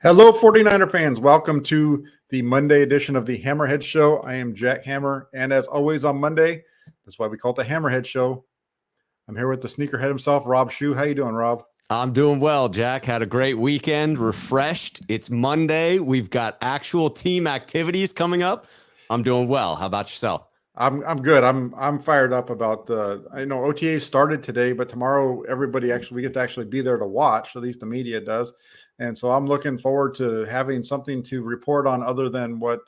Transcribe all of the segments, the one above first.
Hello, 49er fans. Welcome to the Monday edition of the Hammerhead Show. I am Jack Hammer, and as always on Monday, that's why we call it the Hammerhead Show. I'm here with the sneakerhead himself, Rob Shue. How you doing, Rob? I'm doing well, Jack. Had a great weekend, refreshed. It's Monday. We've got actual team activities coming up. I'm doing well. How about yourself? I'm good. I'm fired up about the. I know OTAs started today, but tomorrow we get to actually be there to watch. At least the media does, and so I'm looking forward to having something to report on other than what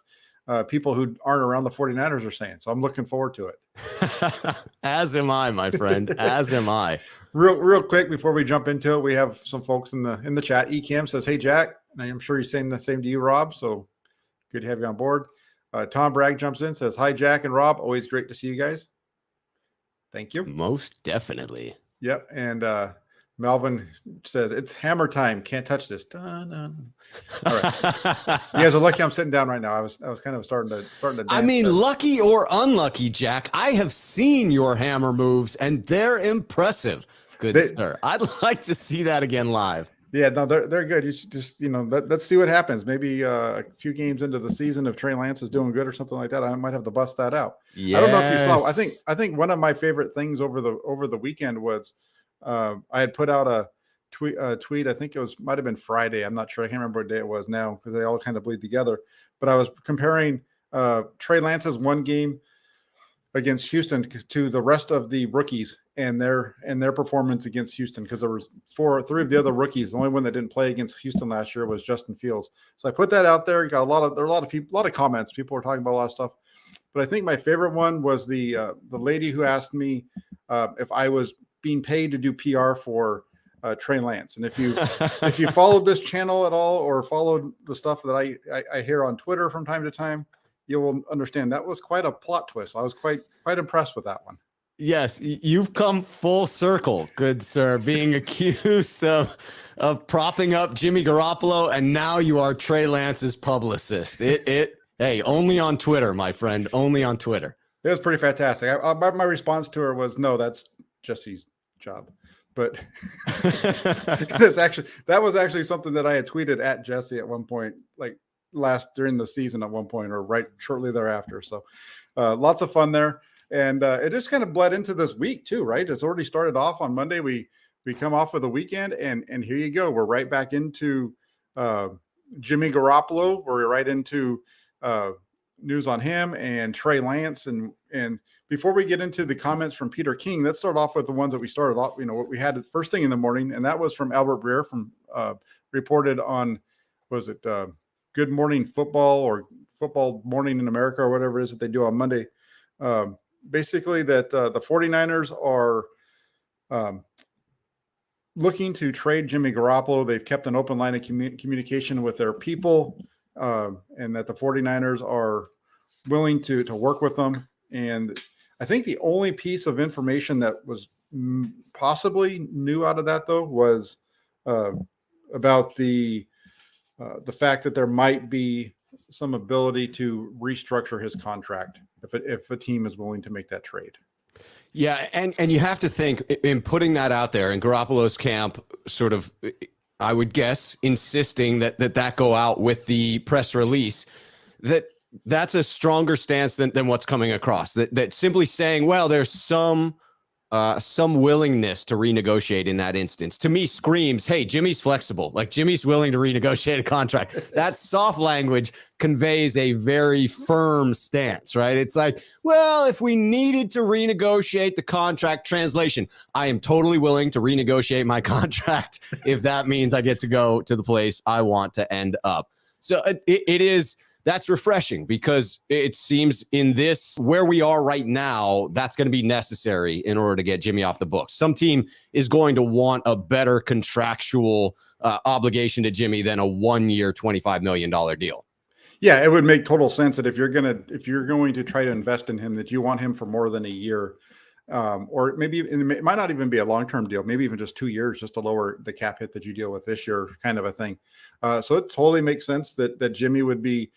people who aren't around the 49ers are saying. So I'm looking forward to it. As am I, my friend. As am I. Real quick before we jump into it, we have some folks in the chat. Ecam says, "Hey Jack," and I'm sure he's saying the same to you, Rob. So good to have you on board. Tom Bragg jumps in, says, "Hi Jack and Rob, always great to see you guys." Thank you. Most definitely. Yep. And Melvin says, "It's hammer time. Can't touch this." Dun-dun. All right. You guys are lucky I'm sitting down right now. I was kind of starting to dance. I mean, there. Lucky or unlucky, Jack, I have seen your hammer moves and they're impressive. Good sir. I'd like to see that again live. Yeah, no, they're good. You should just, let's see what happens. Maybe a few games into the season, if Trey Lance is doing good or something like that, I might have to bust that out. Yes. I don't know if you saw. I think one of my favorite things over the weekend was I had put out a tweet. I think it might have been Friday. I'm not sure. I can't remember what day it was now because they all kind of bleed together. But I was comparing Trey Lance's one game against Houston to the rest of the rookies and their performance against Houston, because there was three of the other rookies. The only one that didn't play against Houston last year was Justin Fields. So I put that out there. Got a lot of comments. People were talking about a lot of stuff, but I think my favorite one was the lady who asked me if I was being paid to do PR for Trey Lance. And if you followed this channel at all or followed the stuff that I hear on Twitter from time to time, you will understand that was quite a plot twist. I was quite impressed with that one. Yes, you've come full circle, good sir, being accused of propping up Jimmy Garoppolo, and now you are Trey Lance's publicist. Hey, only on Twitter, my friend, only on Twitter. It was pretty fantastic. My response to her was, "No, that's Jesse's job." But that was actually something that I had tweeted at Jesse at one point, like during the season at one point, or right shortly thereafter. So lots of fun there. And it just kind of bled into this week too, right? It's already started off on Monday. We come off of the weekend, and here you go. We're right back into Jimmy Garoppolo. We're right into news on him and Trey Lance. And before we get into the comments from Peter King, let's start off with the ones that we started off. What we had first thing in the morning, and that was from Albert Breer from reported on, was it Good Morning Football or Football Morning in America or whatever it is that they do on Monday. Basically that the 49ers are looking to trade Jimmy Garoppolo. They've kept an open line of communication with their people, and that the 49ers are willing to work with them. And I think the only piece of information that was possibly new out of that, though, was about the fact that there might be some ability to restructure his contract if a team is willing to make that trade. Yeah, and you have to think in putting that out there in Garoppolo's camp, sort of, I would guess, insisting that go out with the press release, that's a stronger stance than what's coming across. That simply saying, well, there's some willingness to renegotiate in that instance, to me screams, hey, Jimmy's flexible. Like, Jimmy's willing to renegotiate a contract. That soft language conveys a very firm stance, right? It's like, well, if we needed to renegotiate the contract, translation, I am totally willing to renegotiate my contract if that means I get to go to the place I want to end up. So it is. That's refreshing, because it seems in this, where we are right now, that's going to be necessary in order to get Jimmy off the books. Some team is going to want a better contractual obligation to Jimmy than a 1 year, $25 million deal. Yeah, it would make total sense that if you're going to try to invest in him, that you want him for more than a year, or maybe it might not even be a long-term deal, maybe even just 2 years, just to lower the cap hit that you deal with this year, kind of a thing. So it totally makes sense that Jimmy would be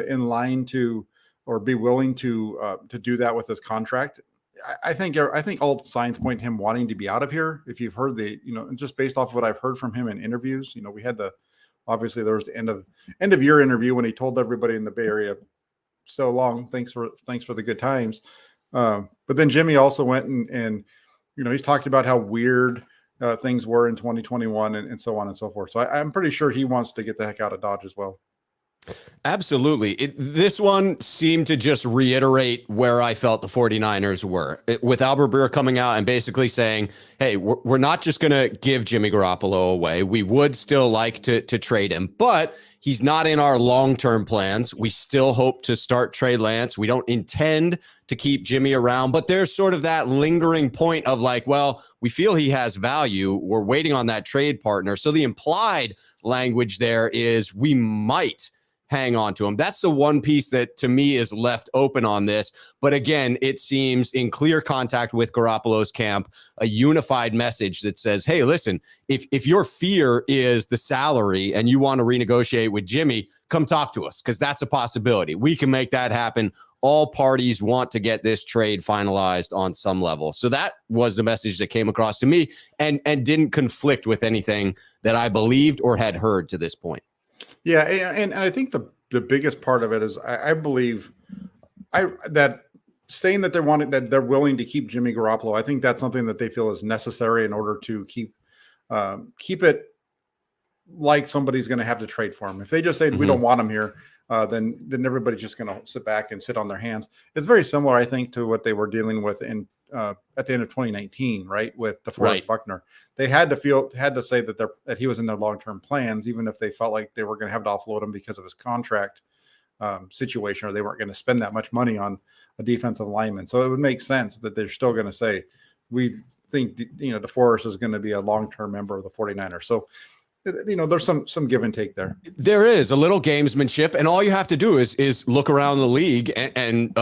in line to, or be willing to do that with his contract. I think all signs point to him wanting to be out of here. If you've heard just based off of what I've heard from him in interviews, we had the obviously there was the end of year interview when he told everybody in the Bay Area, so long, thanks for the good times. But then Jimmy also went and he's talked about how weird things were in 2021 and so on and so forth. So I'm pretty sure he wants to get the heck out of Dodge as well. Absolutely. This one seemed to just reiterate where I felt the 49ers were, with Albert Breer coming out and basically saying, hey, we're not just going to give Jimmy Garoppolo away. We would still like to trade him, but he's not in our long-term plans. We still hope to start Trey Lance. We don't intend to keep Jimmy around, but there's sort of that lingering point of like, well, we feel he has value. We're waiting on that trade partner. So the implied language there is we might hang on to him. That's the one piece that to me is left open on this. But again, it seems in clear contact with Garoppolo's camp, a unified message that says, hey, listen, if your fear is the salary and you want to renegotiate with Jimmy, come talk to us, because that's a possibility. We can make that happen. All parties want to get this trade finalized on some level. So that was the message that came across to me and didn't conflict with anything that I believed or had heard to this point. Yeah, and I think the biggest part of it is I believe that saying that they're willing to keep Jimmy Garoppolo. I think that's something that they feel is necessary in order to keep it like somebody's going to have to trade for him. If they just say we don't want him here, then everybody's just going to sit back and sit on their hands. It's very similar, I think, to what they were dealing with in at the end of 2019, right? With DeForest Buckner, they had to say that he was in their long-term plans, even if they felt like they were going to have to offload him because of his contract situation, or they weren't going to spend that much money on a defensive lineman. So it would make sense that they're still going to say, we think, DeForest is going to be a long-term member of the 49ers. So, there's some give and take there. There is a little gamesmanship, and all you have to do is look around the league and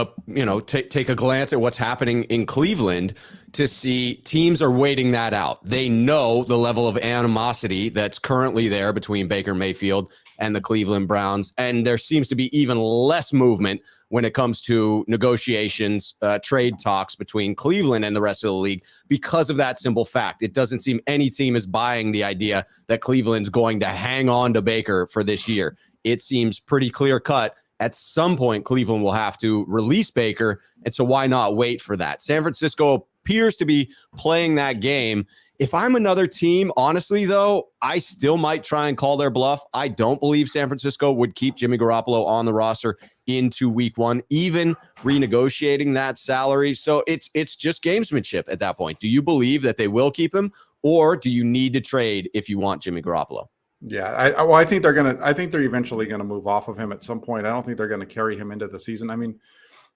take a glance at what's happening in Cleveland to see teams are waiting that out. They know the level of animosity that's currently there between Baker Mayfield and the Cleveland Browns, and there seems to be even less movement when it comes to negotiations, trade talks between Cleveland and the rest of the league because of that simple fact. It doesn't seem any team is buying the idea that Cleveland's going to hang on to Baker for this year. It seems pretty clear cut. At some point, Cleveland will have to release Baker, and so why not wait for that? San Francisco appears to be playing that game. If I'm another team, honestly, though, I still might try and call their bluff. I don't believe San Francisco would keep Jimmy Garoppolo on the roster into week one, even renegotiating that salary. So it's just gamesmanship at that point. Do you believe that they will keep him, or do you need to trade if you want Jimmy Garoppolo? Yeah, I think they're eventually going to move off of him at some point. I don't think they're going to carry him into the season. I mean,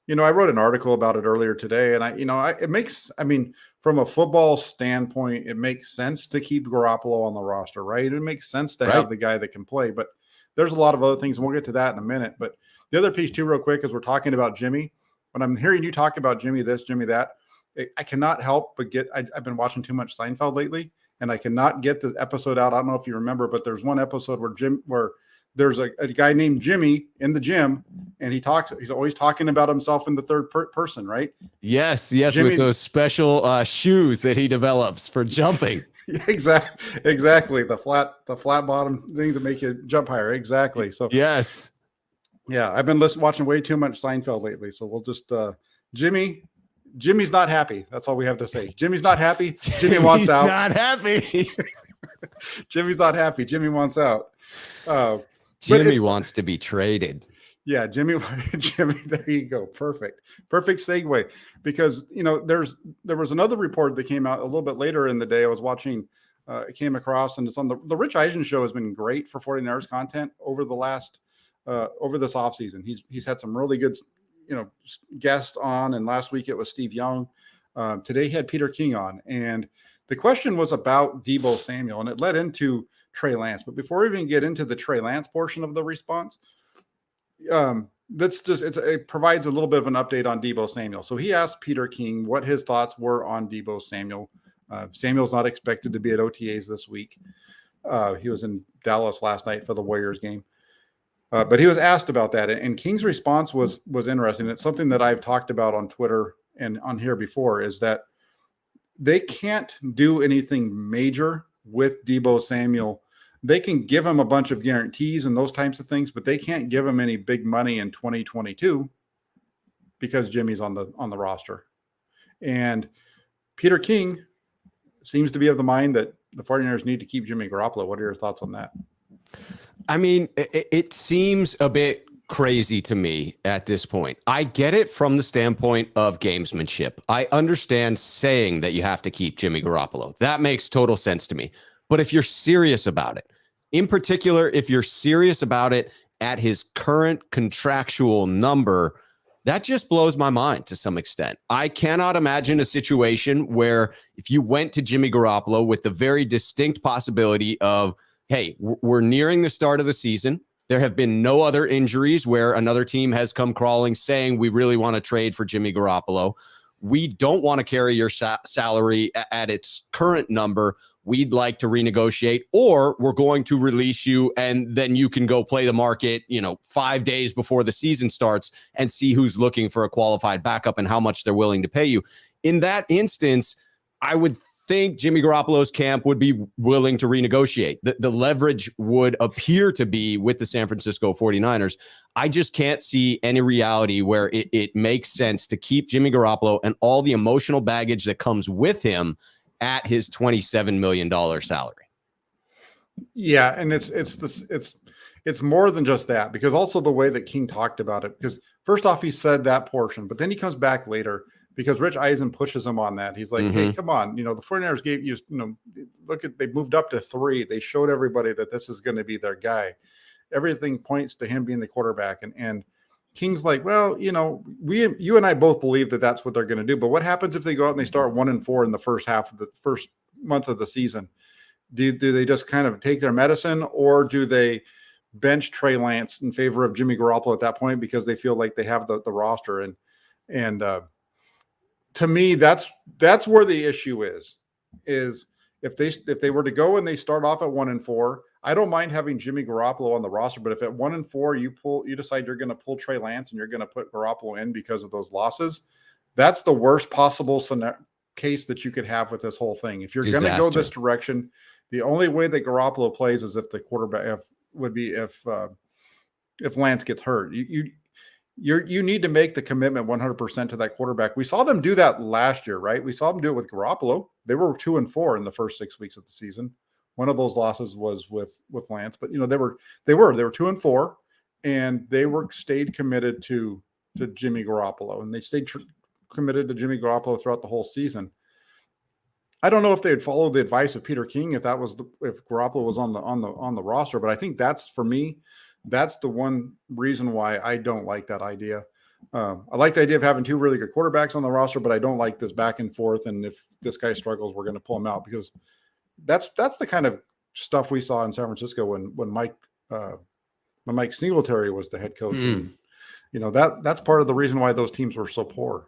I wrote an article about it earlier today, and from a football standpoint, it makes sense to keep Garoppolo on the roster, right? It makes sense to have the guy that can play, but there's a lot of other things, and we'll get to that in a minute. But the other piece too, real quick, is we're talking about Jimmy. When I'm hearing you talk about Jimmy this, Jimmy that, I cannot help but I've been watching too much Seinfeld lately, and I cannot get the episode out. I don't know if you remember, but there's one episode where there's a guy named Jimmy in the gym, and he's always talking about himself in the third person, right? Yes, Jimmy, with those special shoes that he develops for jumping. Exactly. The flat bottom thing to make you jump higher. Exactly. So yes. Yeah, I've been watching way too much Seinfeld lately. So we'll just Jimmy's not happy. That's all we have to say. Jimmy's not happy. Jimmy wants out. Not happy. Jimmy's not happy. Jimmy wants out. Jimmy wants to be traded. Yeah, Jimmy, there you go. Perfect segue, because there was another report that came out a little bit later in the day. I was watching, it came across, and it's on the Rich Eisen show. Has been great for 49ers content over the last over this offseason. He's had some really good guests on, and last week it was Steve Young. Today he had Peter King on, and the question was about Deebo Samuel, and it led into Trey Lance. But before we even get into the Trey Lance portion of the response, it provides a little bit of an update on Deebo Samuel. So he asked Peter King what his thoughts were on Deebo Samuel. Samuel's not expected to be at OTAs this week. He was in Dallas last night for the Warriors game. But he was asked about that, and King's response was interesting. It's something that I've talked about on Twitter and on here before, is that they can't do anything major with Deebo Samuel they can give him a bunch of guarantees and those types of things, but they can't give him any big money in 2022 because Jimmy's on the roster. And Peter King seems to be of the mind that the 49ers need to keep Jimmy Garoppolo. What are your thoughts on that? I mean, it seems a bit crazy to me at this point. I get it from the standpoint of gamesmanship. I understand saying that you have to keep Jimmy Garoppolo. That makes total sense to me. But if you're serious about it, in particular, if you're serious about it at his current contractual number, that just blows my mind to some extent. I cannot imagine a situation where if you went to Jimmy Garoppolo with the very distinct possibility of, hey, we're nearing the start of the season. There have been no other injuries where another team has come crawling saying we really want to trade for Jimmy Garoppolo. We don't want to carry your salary at its current number. We'd like to renegotiate, or we're going to release you and then you can go play the market, 5 days before the season starts and see who's looking for a qualified backup and how much they're willing to pay you. In that instance, I would think Jimmy Garoppolo's camp would be willing to renegotiate. The leverage would appear to be with the San Francisco 49ers. I just can't see any reality where it makes sense to keep Jimmy Garoppolo and all the emotional baggage that comes with him at his $27 million salary. Yeah, and it's more than just that, because also the way that King talked about it, because first off, he said that portion, but then he comes back later because Rich Eisen pushes him on that. He's like, hey, come on, the 49ers gave you, they moved up to 3. They showed everybody that this is going to be their guy. Everything points to him being the quarterback. And King's like, well, you and I both believe that that's what they're going to do. But what happens if they go out and they start 1-4 in the first month of the season? Do they just kind of take their medicine, or do they bench Trey Lance in favor of Jimmy Garoppolo at that point because they feel like they have the roster? And to me, that's where the issue is if they were to go and they start off at 1-4, I don't mind having Jimmy Garoppolo on the roster, but if at 1-4 you decide you're going to pull Trey Lance and you're going to put Garoppolo in because of those losses, that's the worst possible case that you could have with this whole thing. If you're going to go this direction, the only way that Garoppolo plays is if the quarterback if Lance gets hurt. You need to make the commitment 100% to that quarterback. We saw them do that last year, right? We saw them do it with Garoppolo. They were 2-4 in the first 6 weeks of the season. One of those losses was with Lance, but they were 2-4, and they stayed committed to Jimmy Garoppolo, and they stayed committed to Jimmy Garoppolo throughout the whole season. I don't know if they had followed the advice of Peter King if Garoppolo was on the roster, but I think that's the one reason why I don't like that idea. I like the idea of having 2 really good quarterbacks on the roster, but I don't like this back and forth. And if this guy struggles, we're going to pull him out, because that's the kind of stuff we saw in San Francisco when Mike Singletary was the head coach. And, that's part of the reason why those teams were so poor.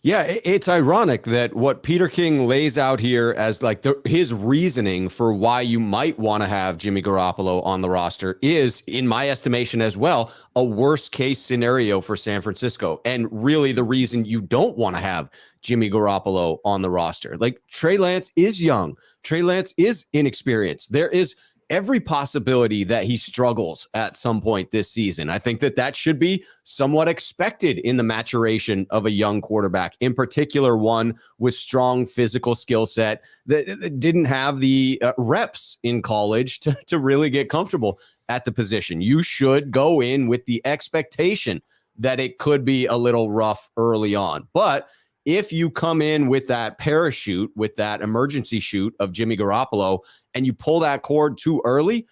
Yeah, it's ironic that what Peter King lays out here as like his reasoning for why you might want to have Jimmy Garoppolo on the roster is, in my estimation as well, a worst case scenario for San Francisco. And really the reason you don't want to have Jimmy Garoppolo on the roster. Like, Trey Lance is young. Trey Lance is inexperienced. There is every possibility that he struggles at some point this season. I think that should be somewhat expected in the maturation of a young quarterback, in particular one with strong physical skill set that didn't have the reps in college to really get comfortable at the position. You should go in with the expectation that it could be a little rough early on. But if you come in with that parachute, with that emergency chute of Jimmy Garoppolo, and you pull that cord too early,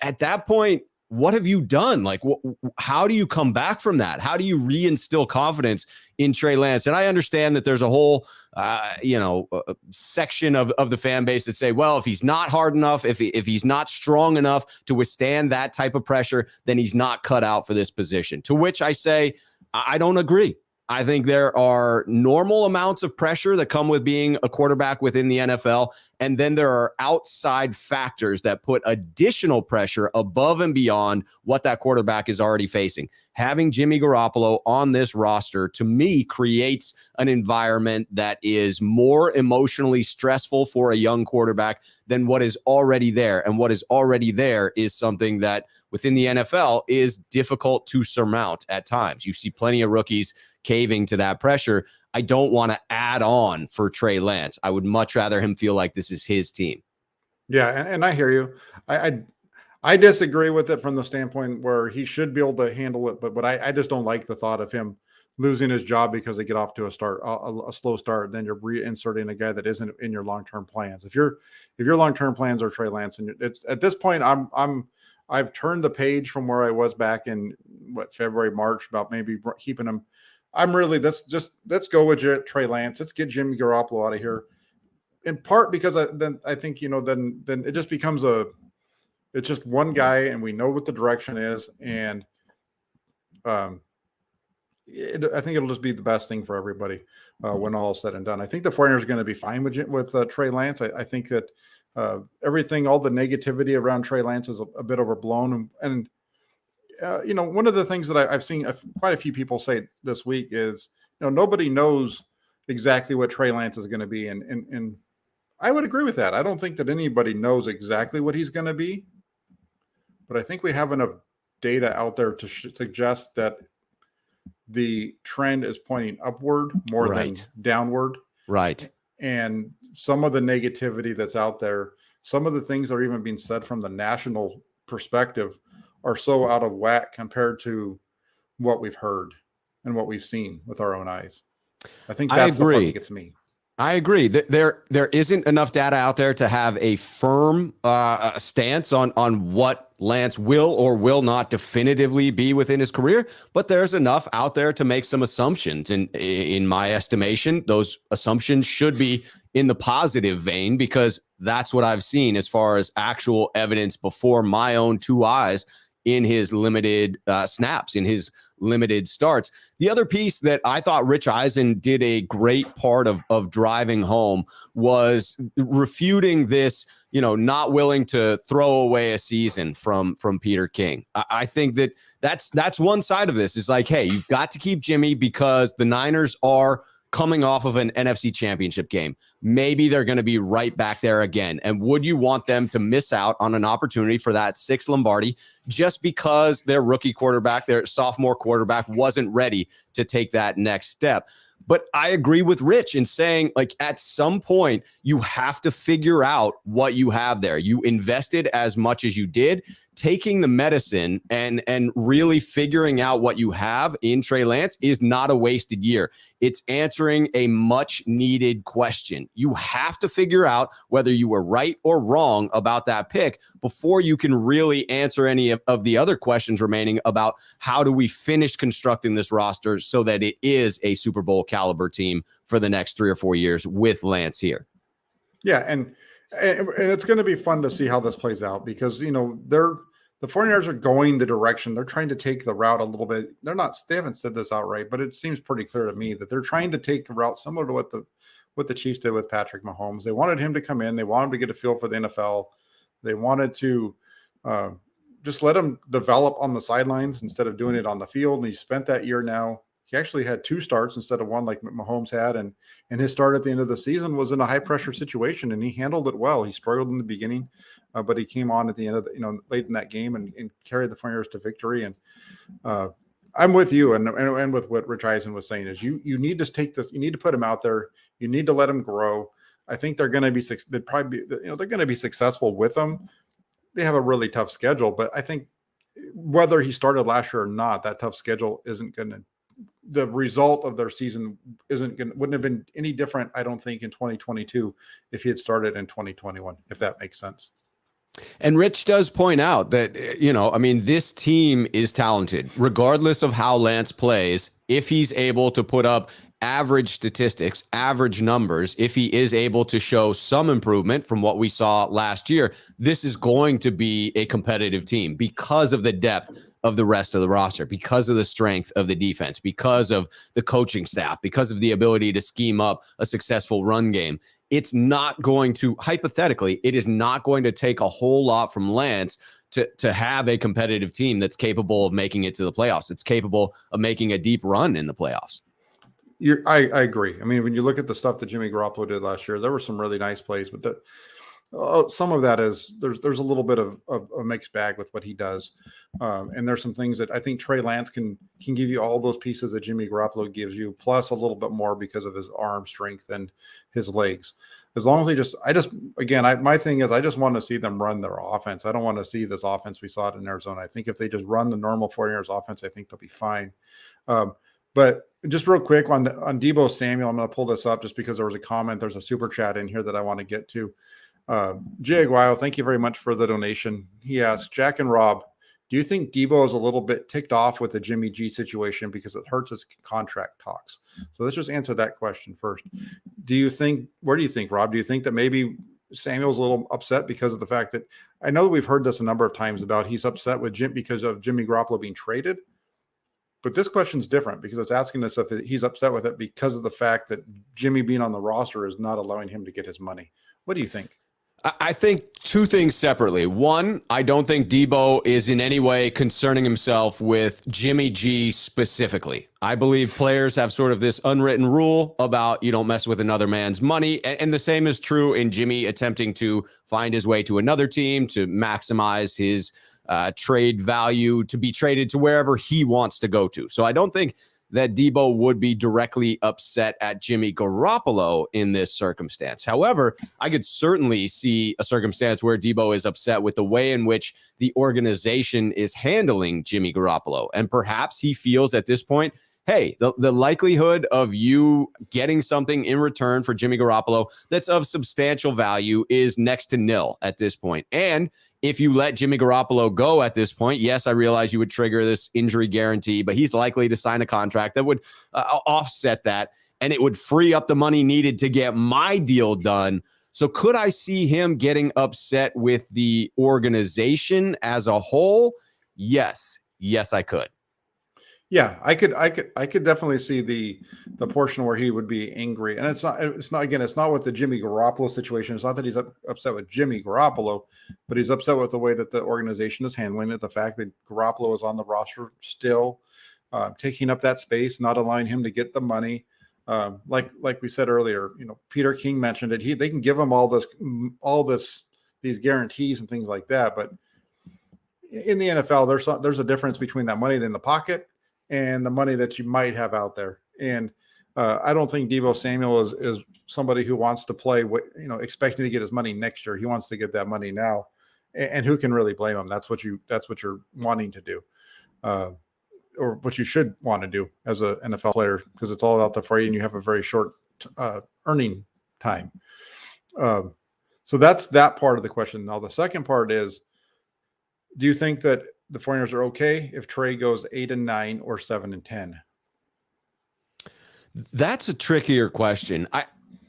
at that point, what have you done? Like, how do you come back from that? How do you reinstill confidence in Trey Lance? And I understand that there's a whole, section of the fan base that say, well, if he's not hard enough, if he's not strong enough to withstand that type of pressure, then he's not cut out for this position. To which I say, I don't agree. I think there are normal amounts of pressure that come with being a quarterback within the NFL. And then there are outside factors that put additional pressure above and beyond what that quarterback is already facing. having Jimmy Garoppolo on this roster, to me, creates an environment that is more emotionally stressful for a young quarterback than what is already there. And what is already there is something that within the NFL is difficult to surmount at times. You see plenty of rookies caving to that pressure. I don't want to add on for Trey Lance. I would much rather him feel like this is his team. Yeah, and I hear you. I disagree with it from the standpoint where he should be able to handle it, but I just don't like the thought of him losing his job because they get off to a slow start. Then you're reinserting a guy that isn't in your long term plans. If your long term plans are Trey Lance, and it's at this point, I've turned the page from where I was back in February, March about maybe keeping him. I'm really let's go with Trey Lance. Let's get Jimmy Garoppolo out of here. In part because I think then it just becomes it's just one guy and we know what the direction is, and I think it'll just be the best thing for everybody when all is said and done. I think the 49ers are going to be fine with Trey Lance. I think that everything, all the negativity around Trey Lance is a bit overblown, and one of the things that I've seen quite a few people say this week is, nobody knows exactly what Trey Lance is going to be. And I would agree with that. I don't think that anybody knows exactly what he's going to be, but I think we have enough data out there to suggest that the trend is pointing upward more than downward. Right. And some of the negativity that's out there, some of the things that are even being said from the national perspective are so out of whack compared to what we've heard and what we've seen with our own eyes. I think that's the part that gets me. I agree. There isn't enough data out there to have a firm stance on what Lance will or will not definitively be within his career, but there's enough out there to make some assumptions. And in my estimation, those assumptions should be in the positive vein, because that's what I've seen as far as actual evidence before my own two eyes in his limited snaps, in his limited starts. The other piece that I thought Rich Eisen did a great part of driving home was refuting this, not willing to throw away a season from Peter King. I think that's one side of this, is like, hey, you've got to keep Jimmy because the Niners are coming off of an NFC championship game. Maybe they're going to be right back there again. And would you want them to miss out on an opportunity for that 6th Lombardi just because their rookie quarterback, their sophomore quarterback, wasn't ready to take that next step? But I agree with Rich in saying, like, at some point, you have to figure out what you have there. You invested as much as you did. Taking the medicine and really figuring out what you have in Trey Lance is not a wasted year. It's answering a much needed question. You have to figure out whether you were right or wrong about that pick before you can really answer any of the other questions remaining about how do we finish constructing this roster so that it is a Super Bowl caliber team for the next 3 or 4 years with Lance here. Yeah. And it's going to be fun to see how this plays out, because, the 49ers are going the direction. They're trying to take the route a little bit. They haven't said this outright, but it seems pretty clear to me that they're trying to take a route similar to what the Chiefs did with Patrick Mahomes. They wanted him to come in. They wanted him to get a feel for the NFL. They wanted to just let him develop on the sidelines instead of doing it on the field. And he spent that year now. He actually had 2 starts instead of 1 like Mahomes had. And his start at the end of the season was in a high-pressure situation, and he handled it well. He struggled in the beginning, but he came on at the end of late in that game and carried the 49ers to victory. And I'm with you and with what Rich Eisen was saying is you need to take this. You need to put him out there. You need to let him grow. I think they're going to be they're going to be successful with him. They have a really tough schedule, but I think whether he started last year or not, that tough schedule isn't going to. The result of their season wouldn't have been any different, I don't think, in 2022 if he had started in 2021, if that makes sense. And Rich does point out that, this team is talented, regardless of how Lance plays. If he's able to put up average statistics, average numbers, if he is able to show some improvement from what we saw last year, this is going to be a competitive team because of the depth of the rest of the roster, because of the strength of the defense, because of the coaching staff, because of the ability to scheme up a successful run game. It's not going to, hypothetically, it is not going to take a whole lot from Lance to have a competitive team that's capable of making it to the playoffs. It's capable of making a deep run in the playoffs. I agree. I mean, when you look at the stuff that Jimmy Garoppolo did last year, there were some really nice plays, but some of that is there's a little bit of a mixed bag with what he does, and there's some things that I think Trey Lance can give you all those pieces that Jimmy Garoppolo gives you, plus a little bit more because of his arm strength and his legs. As long as my thing is I just want to see them run their offense. I don't want to see this offense we saw it in Arizona. I think if they just run the normal 49ers offense, I think they'll be fine. But just real quick on Deebo Samuel, I'm going to pull this up just because there was a comment. There's a super chat in here that I want to get to. Jay Aguayo, thank you very much for the donation. He asked, Jack and Rob, do you think Deebo is a little bit ticked off with the Jimmy G situation because it hurts his contract talks? So let's just answer that question first. Where do you think, Rob? Do you think that maybe Samuel's a little upset because of the fact that I know that we've heard this a number of times about he's upset with Jim because of Jimmy Garoppolo being traded? But this question's different because it's asking us if he's upset with it because of the fact that Jimmy being on the roster is not allowing him to get his money. What do you think? I think two things separately. One, I don't think Deebo is in any way concerning himself with Jimmy G specifically. I believe players have sort of this unwritten rule about you don't mess with another man's money. And the same is true in Jimmy attempting to find his way to another team to maximize his trade value, to be traded to wherever he wants to go to. So I don't think that Deebo would be directly upset at Jimmy Garoppolo in this circumstance. However, I could certainly see a circumstance where Deebo is upset with the way in which the organization is handling Jimmy Garoppolo. And perhaps he feels at this point, hey, the likelihood of you getting something in return for Jimmy Garoppolo that's of substantial value is next to nil at this point. And if you let Jimmy Garoppolo go at this point, yes, I realize you would trigger this injury guarantee, but he's likely to sign a contract that would offset that, and it would free up the money needed to get my deal done. So could I see him getting upset with the organization as a whole? Yes. Yes, I could. Yeah, I could definitely see the portion where he would be angry. And it's not with the Jimmy Garoppolo situation. It's not that he's upset with Jimmy Garoppolo, but he's upset with the way that the organization is handling it. The fact that Garoppolo is on the roster still, taking up that space, not allowing him to get the money. Like we said earlier, Peter King mentioned it. They can give him these guarantees and things like that, but in the NFL, there's a difference between that money in the pocket and the money that you might have out there. And I don't think Deebo Samuel is somebody who wants to play expecting to get his money next year. He wants to get that money now, and who can really blame him? That's what you're wanting to do, or what you should want to do as an NFL player, because it's all out there for you, and you have a very short earning time. So that's that part of the question. Now the second part is, do you think that the 49ers are okay if Trey goes 8-9 or 7-10? That's a trickier question.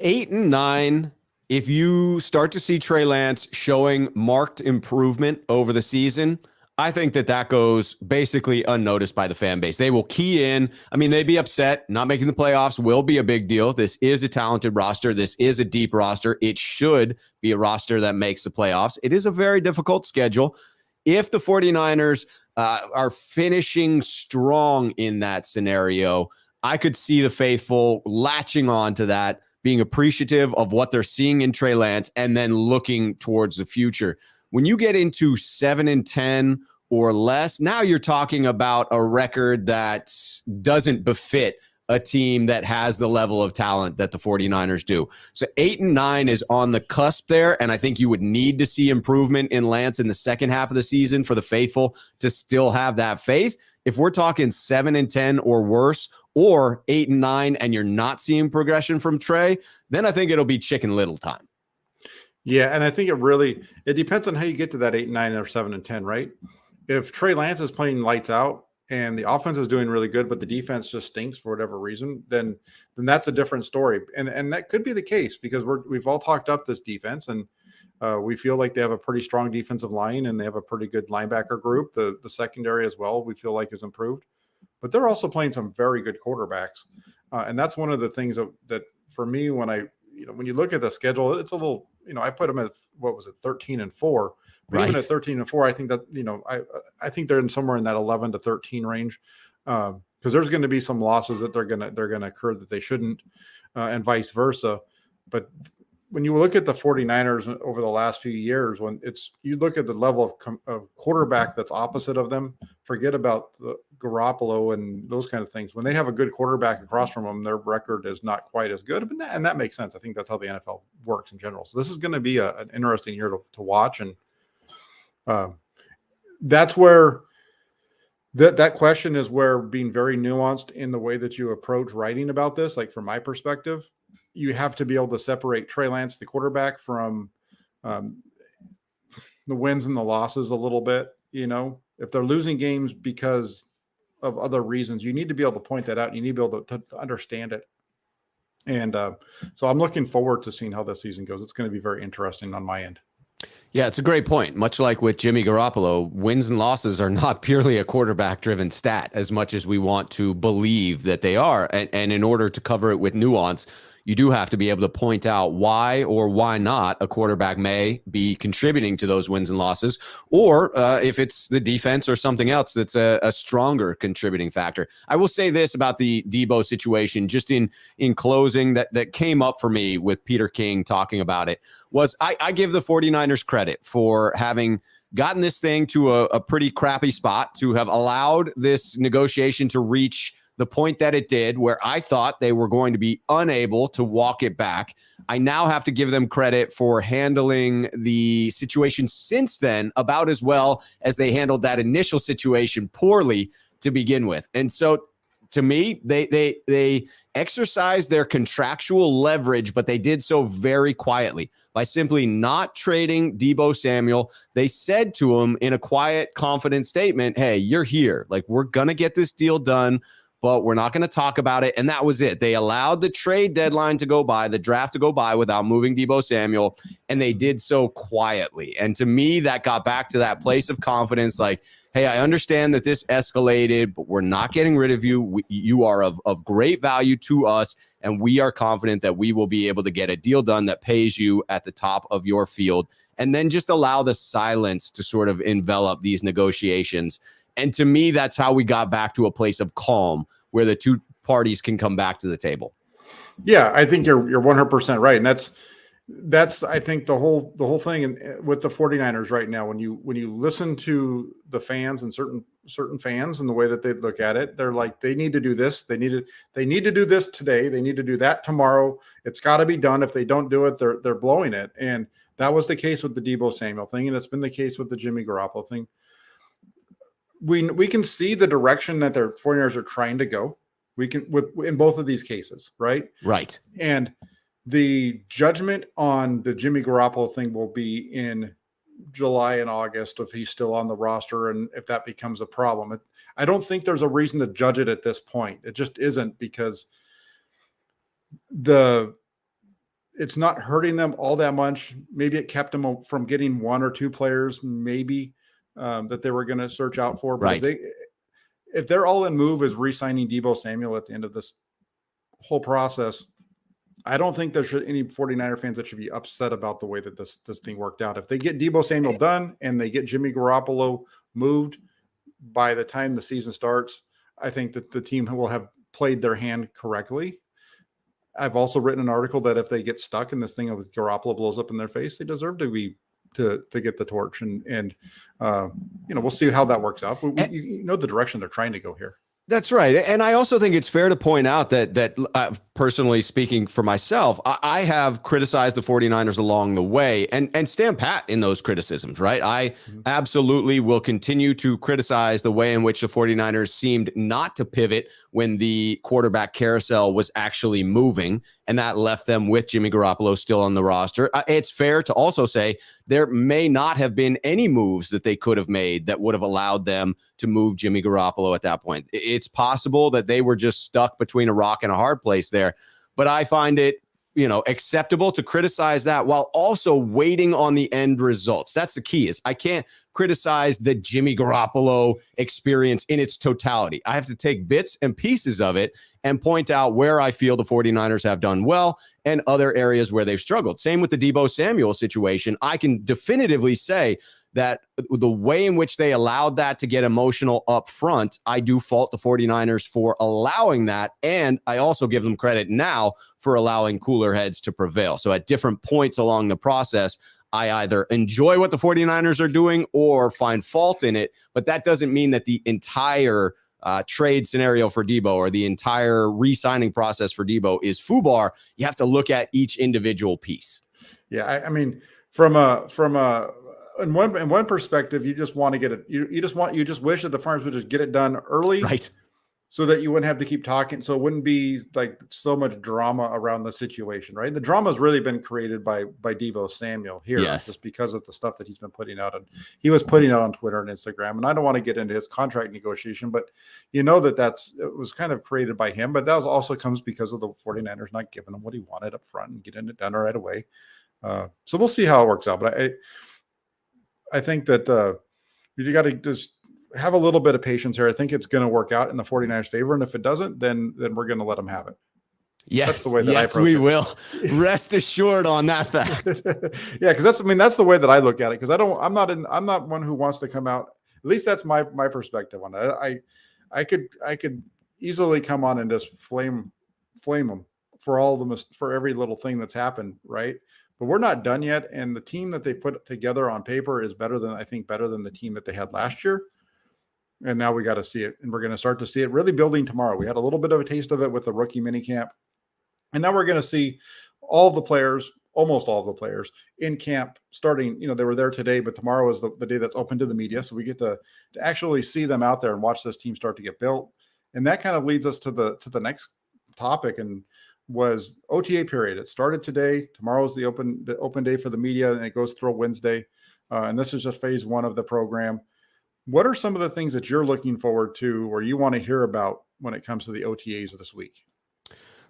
8-9, if you start to see Trey Lance showing marked improvement over the season, I think that goes basically unnoticed by the fan base. They will key in. I mean, they'd be upset. Not making the playoffs will be a big deal. This is a talented roster. This is a deep roster. It should be a roster that makes the playoffs. It is a very difficult schedule. If the 49ers are finishing strong in that scenario, I could see the faithful latching on to that, being appreciative of what they're seeing in Trey Lance, and then looking towards the future. When you get into 7-10 or less, now you're talking about a record that doesn't befit a team that has the level of talent that the 49ers do. So 8-9 is on the cusp there, and I think you would need to see improvement in Lance in the second half of the season for the faithful to still have that faith. If we're talking 7-10 or worse, or 8-9, and you're not seeing progression from Trey, then I think it'll be Chicken Little time. Yeah, and I think it depends on how you get to that 8-9 or 7-10, right? If Trey Lance is playing lights out and the offense is doing really good, but the defense just stinks for whatever reason, then that's a different story. And that could be the case because we've all talked up this defense, and we feel like they have a pretty strong defensive line and they have a pretty good linebacker group. The secondary as well, we feel like is improved, but they're also playing some very good quarterbacks. And that's one of the things that for me, when you look at the schedule, it's a little, I put them at, 13-4, But even Right. at 13-4, I think that, I think they're in somewhere in that 11 to 13 range. Because there's going to be some losses that they're gonna occur that they shouldn't, and vice versa. But when you look at the 49ers over the last few years, when you look at the level of quarterback that's opposite of them, forget about the Garoppolo and those kind of things. When they have a good quarterback across from them, their record is not quite as good. And that makes sense. I think that's how the NFL works in general. So this is going to be an interesting year to watch. And that's where that question is, where being very nuanced in the way that you approach writing about this, like from my perspective, you have to be able to separate Trey Lance, the quarterback, from the wins and the losses a little bit. If they're losing games because of other reasons, you need to be able to point that out. You need to be able to understand it. And so I'm looking forward to seeing how this season goes. It's going to be very interesting on my end. Yeah, it's a great point. Much like with Jimmy Garoppolo, wins and losses are not purely a quarterback-driven stat as much as we want to believe that they are. And in order to cover it with nuance, you do have to be able to point out why or why not a quarterback may be contributing to those wins and losses, or if it's the defense or something else that's a stronger contributing factor. I will say this about the Deebo situation, just in closing, that came up for me with Peter King talking about it, was I give the 49ers credit for having gotten this thing to a pretty crappy spot, to have allowed this negotiation to reach the point that it did, where I thought they were going to be unable to walk it back. I now have to give them credit for handling the situation since then about as well as they handled that initial situation poorly to begin with. And so to me, they exercised their contractual leverage, but they did so very quietly by simply not trading Deebo Samuel. They said to him in a quiet, confident statement, hey, you're here. Like, we're going to get this deal done, but we're not going to talk about it. And that was it. They allowed the trade deadline to go by, the draft to go by, without moving Deebo Samuel, and they did so quietly. And to me, that got back to that place of confidence, like, hey, I understand that this escalated, but we're not getting rid of you. You are of great value to us, and we are confident that we will be able to get a deal done that pays you at the top of your field. And then just allow the silence to sort of envelop these negotiations. And to me, that's how we got back to a place of calm where the two parties can come back to the table. Yeah, I think you're 100% right. And that's I think the whole thing with the 49ers right now, when you listen to the fans and certain fans and the way that they look at it, they're like, they need to do this. They need to do this today. They need to do that tomorrow. It's got to be done. If they don't do it, they're blowing it. And that was the case with the Deebo Samuel thing. And it's been the case with the Jimmy Garoppolo thing. We can see the direction that their 49ers are trying to go. We can in both of these cases, right? Right. And the judgment on the Jimmy Garoppolo thing will be in July and August, if he's still on the roster and if that becomes a problem. I don't think there's a reason to judge it at this point. It just isn't, because it's not hurting them all that much. Maybe it kept them from getting one or two players, maybe, that they were going to search out for. But Right. if their all-in move is re-signing Deebo Samuel at the end of this whole process, I don't think there should any 49er fans that should be upset about the way that this thing worked out. If they get Deebo Samuel done and they get Jimmy Garoppolo moved by the time the season starts, I think that the team will have played their hand correctly. I've also written an article that if they get stuck in this thing with Garoppolo blows up in their face, they deserve to get the torch. And we'll see how that works out. You know the direction they're trying to go here. That's right. And I also think it's fair to point out that personally speaking for myself, I have criticized the 49ers along the way and stand pat in those criticisms, right? I absolutely will continue to criticize the way in which the 49ers seemed not to pivot when the quarterback carousel was actually moving, and that left them with Jimmy Garoppolo still on the roster. It's fair to also say there may not have been any moves that they could have made that would have allowed them to move Jimmy Garoppolo at that point. It's possible that they were just stuck between a rock and a hard place there, but I find it, acceptable to criticize that while also waiting on the end results. That's the key. Is I can't criticize the Jimmy Garoppolo experience in its totality. I have to take bits and pieces of it and point out where I feel the 49ers have done well and other areas where they've struggled. Same with the Deebo Samuel situation. I can definitively say that the way in which they allowed that to get emotional up front, I do fault the 49ers for allowing that. And I also give them credit now for allowing cooler heads to prevail. So at different points along the process, I either enjoy what the 49ers are doing or find fault in it. But that doesn't mean that the entire trade scenario for Deebo or the entire re-signing process for Deebo is FUBAR. You have to look at each individual piece. Yeah, I mean, from a in one perspective, you just want to get it. You just wish that the Farmers would just get it done early, Right. so that you wouldn't have to keep talking. So it wouldn't be like so much drama around the situation, right? The drama has really been created by Deebo Samuel here, just because of the stuff that he's been putting out, and he was putting out on Twitter and Instagram. And I don't want to get into his contract negotiation, but it was kind of created by him. But that also comes because of the 49ers not giving him what he wanted up front and getting it done right away. So we'll see how it works out. But I think that you got to just have a little bit of patience here. I think it's going to work out in the 49ers' favor. And if it doesn't, then we're going to let them have it. Yes. That's the way that I approach we it. will. Rest assured on that fact. Yeah. Cause that's the way that I look at it. Cause I'm not one who wants to come out. At least that's my perspective on it. I could easily come on and just flame them for every little thing that's happened. Right. But we're not done yet. And the team that they put together on paper is better than the team that they had last year. And now we got to see it. And we're going to start to see it really building tomorrow. We had a little bit of a taste of it with the rookie minicamp. And now we're going to see almost all of the players in camp starting. They were there today, but tomorrow is the day that's open to the media. So we get to actually see them out there and watch this team start to get built. And that kind of leads us to the next topic, and was OTA period. It started today. Tomorrow's the open day for the media, and it goes through Wednesday. And this is just phase one of the program. What are some of the things that you're looking forward to or you want to hear about when it comes to the OTAs this week?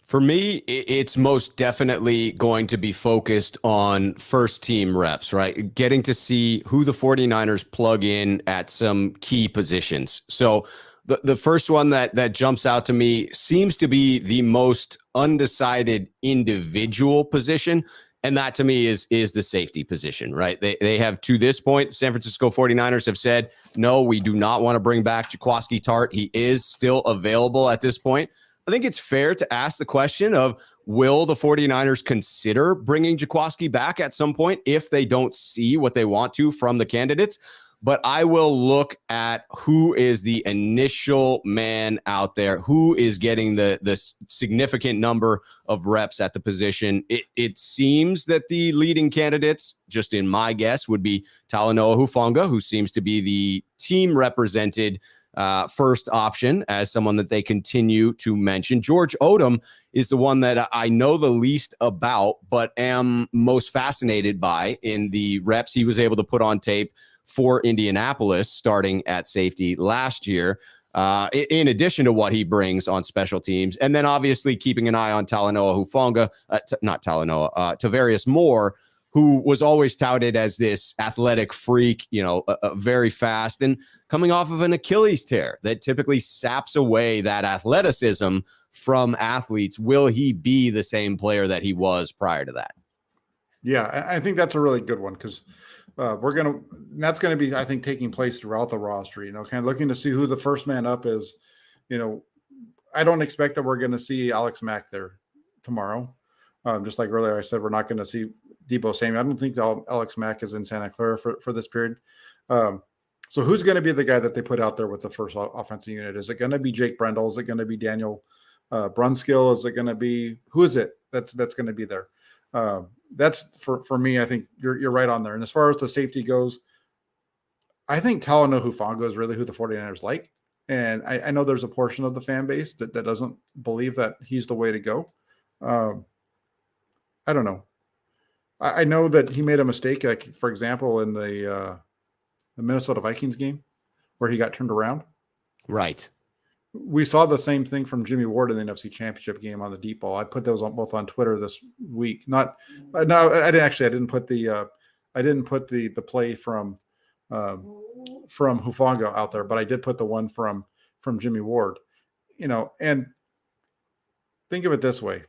For me, it's most definitely going to be focused on first team reps, right? Getting to see who the 49ers plug in at some key positions. So the first one that jumps out to me seems to be the most undecided individual position. And that to me is the safety position, right? They have, to this point, the San Francisco 49ers have said, no, we do not want to bring back Jaquiski Tartt. He is still available at this point. I think it's fair to ask the question of, will the 49ers consider bringing Jaquiski back at some point if they don't see what they want to from the candidates? But I will look at who is the initial man out there, who is getting the significant number of reps at the position. It seems that the leading candidates, just in my guess, would be Talanoa Hufanga, who seems to be the team represented first option as someone that they continue to mention. George Odom is the one that I know the least about, but am most fascinated by in the reps he was able to put on tape for Indianapolis starting at safety last year, in addition to what he brings on special teams. And then obviously keeping an eye on Talanoa Hufanga, Tavarius Moore, who was always touted as this athletic freak, very fast and coming off of an Achilles tear that typically saps away that athleticism from athletes. Will he be the same player that he was prior to that? Yeah, I think that's a really good one, because that's going to be, I think, taking place throughout the roster, kind of looking to see who the first man up is. I don't expect that we're going to see Alex Mack there tomorrow. Just like earlier I said, we're not going to see Deebo Samuel. I don't think Alex Mack is in Santa Clara for this period. So who's going to be the guy that they put out there with the first offensive unit? Is it going to be Jake Brendel? Is it going to be Daniel Brunskill? Is it going to be, who is it that's going to be there? That's for me. I think you're right on there. And as far as the safety goes, I think Talanoa Hufanga is really who the 49ers like. And I know there's a portion of the fan base that doesn't believe that he's the way to go. I don't know. I know that he made a mistake, like, for example, in the Minnesota Vikings game where he got turned around. Right. We saw the same thing from Jimmy Ward in the NFC Championship game on the deep ball. I put those both on Twitter this week. I didn't put the play from Hufanga out there, but I did put the one from Jimmy Ward. And think of it this way: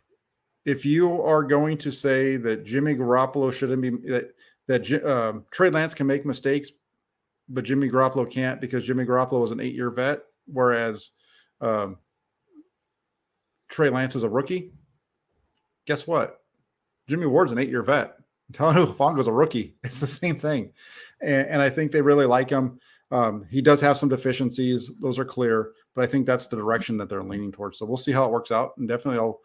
if you are going to say that Jimmy Garoppolo shouldn't be, that Trey Lance can make mistakes, but Jimmy Garoppolo can't because Jimmy Garoppolo was an 8-year vet, whereas um, Trey Lance is a rookie. Guess what? Jimmy Ward's an 8-year vet. Talanoa Hufanga's a rookie. It's the same thing. And I think they really like him. He does have some deficiencies. Those are clear, but I think that's the direction that they're leaning towards. So we'll see how it works out. And I'll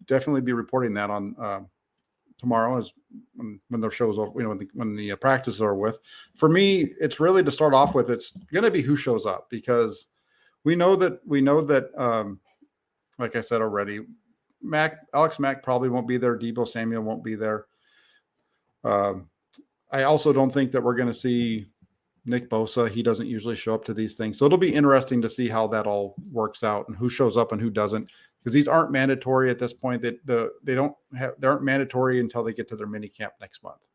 definitely be reporting that on tomorrow is when the show's over, when the practices are with. For me, it's really to start off with, it's going to be who shows up, because we know that like I said already, Alex Mack probably won't be there. Deebo Samuel won't be there. I also don't think that we're going to see Nick Bosa. He doesn't usually show up to these things. So it'll be interesting to see how that all works out and who shows up and who doesn't, because these aren't mandatory at this point. They aren't mandatory until they get to their mini camp next month.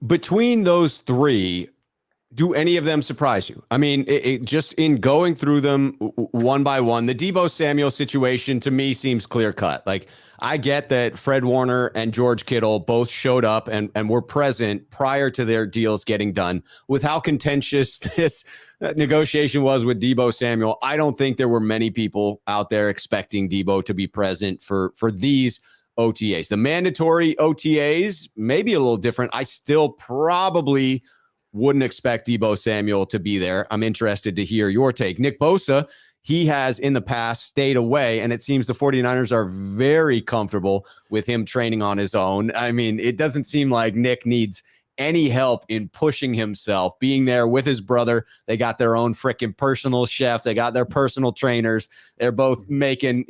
Between those three, do any of them surprise you? I mean, just in going through them one by one, the Deebo Samuel situation to me seems clear cut. Like, I get that Fred Warner and George Kittle both showed up and were present prior to their deals getting done. With how contentious this negotiation was with Deebo Samuel, I don't think there were many people out there expecting Deebo to be present for these OTAs. The mandatory OTAs, maybe a little different. I still probably wouldn't expect Deebo Samuel to be there. I'm interested to hear your take. Nick Bosa, he has in the past stayed away, and it seems the 49ers are very comfortable with him training on his own. I mean, it doesn't seem like Nick needs any help in pushing himself, being there with his brother. They got their own freaking personal chef. They got their personal trainers. They're both making,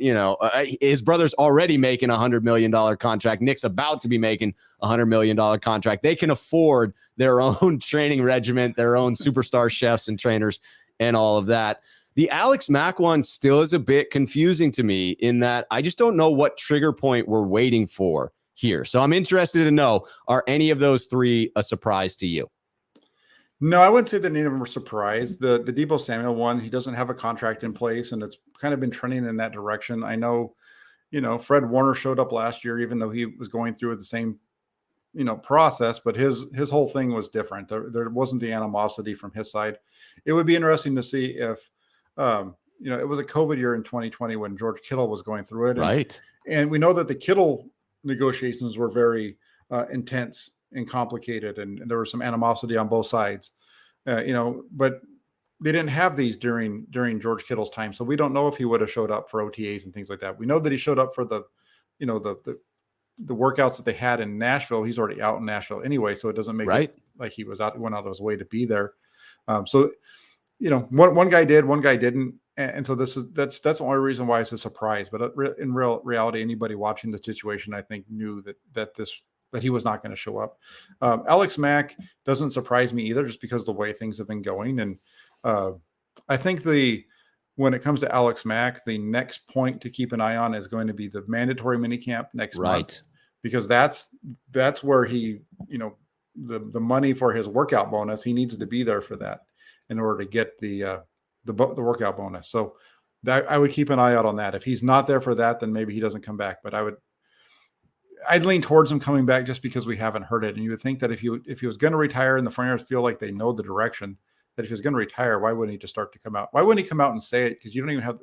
his brother's already making $100 million contract. Nick's about to be making $100 million contract. They can afford their own training regiment, their own superstar chefs and trainers and all of that. The Alex Mack one still is a bit confusing to me in that I just don't know what trigger point we're waiting for here. So I'm interested to know, are any of those three a surprise to you? No, I wouldn't say that any of them are surprised. The Deebo Samuel one, he doesn't have a contract in place, and it's kind of been trending in that direction. I know, Fred Warner showed up last year, even though he was going through the same, process, but his whole thing was different. There wasn't the animosity from his side. It would be interesting to see if, it was a COVID year in 2020 when George Kittle was going through it. Right. And we know that the Kittle negotiations were very intense and complicated, and there was some animosity on both sides, but they didn't have these during George Kittle's time. So we don't know if he would have showed up for OTAs and things like that. We know that he showed up for the workouts that they had in Nashville. He's already out in Nashville anyway, so it doesn't make it like he went out of his way to be there. One guy did, one guy didn't. And so that's the only reason why it's a surprise. But in reality, anybody watching the situation, I think, knew that he was not going to show up. Alex Mack doesn't surprise me either, just because of the way things have been going. And I think when it comes to Alex Mack, the next point to keep an eye on is going to be the mandatory minicamp next month, because that's where he, the money for his workout bonus, he needs to be there for that in order to get the workout bonus. So that I would keep an eye out on that. If he's not there for that, then maybe he doesn't come back. But I'd lean towards him coming back just because we haven't heard it. And you would think that if he was going to retire and the 49ers feel like they know the direction, that if he was going to retire, why wouldn't he just start to come out? Why wouldn't he come out and say it? Because you don't even have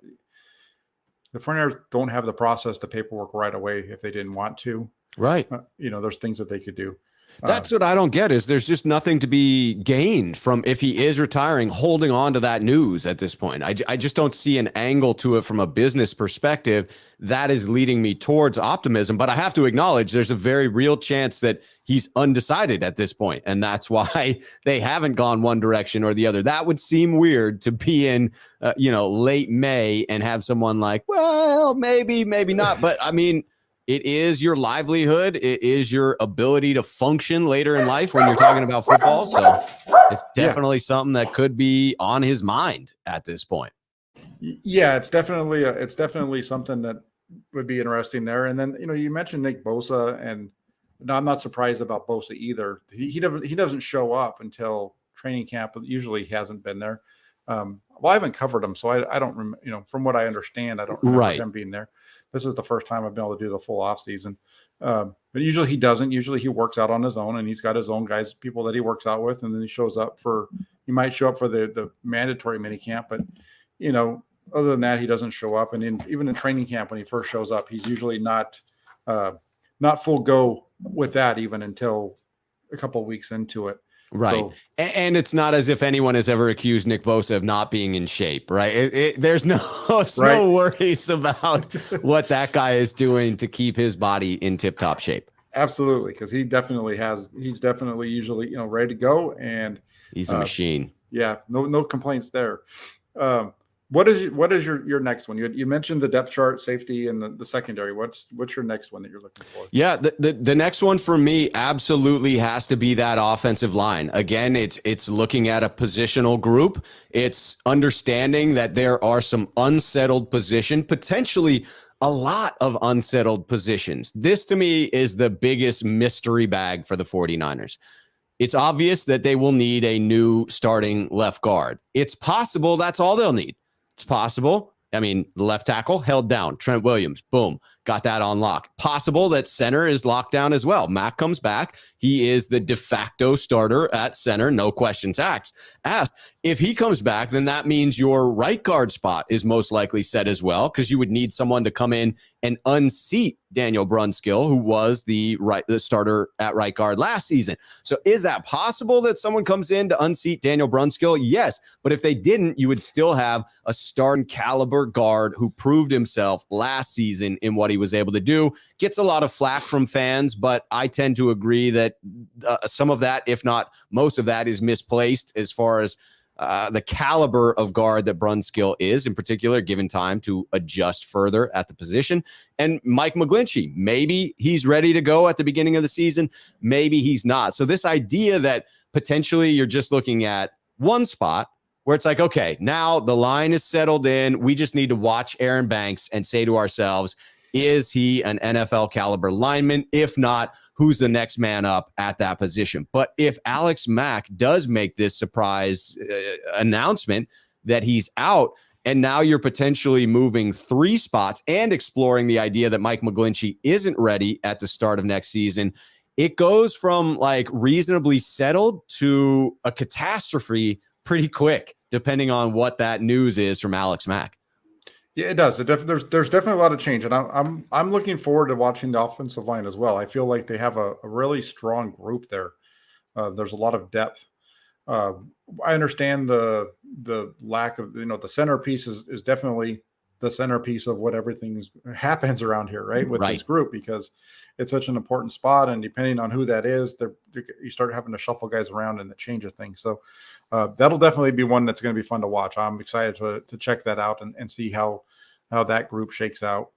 the 49ers don't have the process, the paperwork right away if they didn't want to. Right. There's things that they could do. That's what I don't get, is there's just nothing to be gained from, if he is retiring, holding on to that news at this point. I just don't see an angle to it from a business perspective that is leading me towards optimism. But I have to acknowledge there's a very real chance that he's undecided at this point, and that's why they haven't gone one direction or the other. That would seem weird to be in, late May and have someone like, well, maybe not. But I mean, it is your livelihood. It is your ability to function later in life when you're talking about football. So it's definitely something that could be on his mind at this point. Yeah, it's definitely something that would be interesting there. And then, you mentioned Nick Bosa, and no, I'm not surprised about Bosa either. He doesn't show up until training camp. Usually he hasn't been there. Well, I haven't covered him, so I don't remember. From what I understand, I don't remember him being there. This is the first time I've been able to do the full off season. But usually he doesn't. Usually he works out on his own, and he's got his own guys, people that he works out with, and then he shows up for. He might show up for the mandatory mini camp, but other than that, he doesn't show up. And even in training camp, when he first shows up, he's usually not full go with that even until a couple of weeks into it. Right. So, and it's not as if anyone has ever accused Nick Bosa of not being in shape, right? There's no worries about what that guy is doing to keep his body in tip-top shape. Absolutely, because he's definitely usually, ready to go, and he's a machine. Yeah, no complaints there. What is your next one? You mentioned the depth chart, safety, and the secondary. What's your next one that you're looking for? Yeah, the next one for me absolutely has to be that offensive line. Again, it's looking at a positional group. It's understanding that there are some unsettled position, potentially a lot of unsettled positions. This to me is the biggest mystery bag for the 49ers. It's obvious that they will need a new starting left guard. It's possible that's all they'll need. It's possible. I mean, the left tackle held down. Trent Williams, boom, got that on lock. Possible that center is locked down as well. Mac comes back. He is the de facto starter at center. No questions asked. If he comes back, then that means your right guard spot is most likely set as well, because you would need someone to come in and unseat Daniel Brunskill, who was the starter at right guard last season. So is that possible that someone comes in to unseat Daniel Brunskill? Yes. But if they didn't, you would still have a starting caliber guard who proved himself last season in what he was able to do. Gets a lot of flack from fans, but I tend to agree that some of that, if not most of that, is misplaced as far as the caliber of guard that Brunskill is, in particular, given time to adjust further at the position. And Mike McGlinchey, maybe he's ready to go at the beginning of the season. Maybe he's not. So this idea that potentially you're just looking at one spot where it's like, okay, now the line is settled in. We just need to watch Aaron Banks and say to ourselves, is he an NFL caliber lineman? If not, who's the next man up at that position? But if Alex Mack does make this surprise announcement that he's out, and now you're potentially moving 3 spots and exploring the idea that Mike McGlinchey isn't ready at the start of next season, it goes from like reasonably settled to a catastrophe pretty quick, depending on what that news is from Alex Mack. Yeah, it does. There's definitely a lot of change, and I'm looking forward to watching the offensive line as well. I feel like they have a really strong group there. There's a lot of depth. I understand the lack of the centerpiece is definitely the centerpiece of what everything happens around here, right? With this group, because it's such an important spot, and depending on who that is, you start having to shuffle guys around, and it changes things. So that'll definitely be one that's going to be fun to watch. I'm excited to check that out and see how that group shakes out.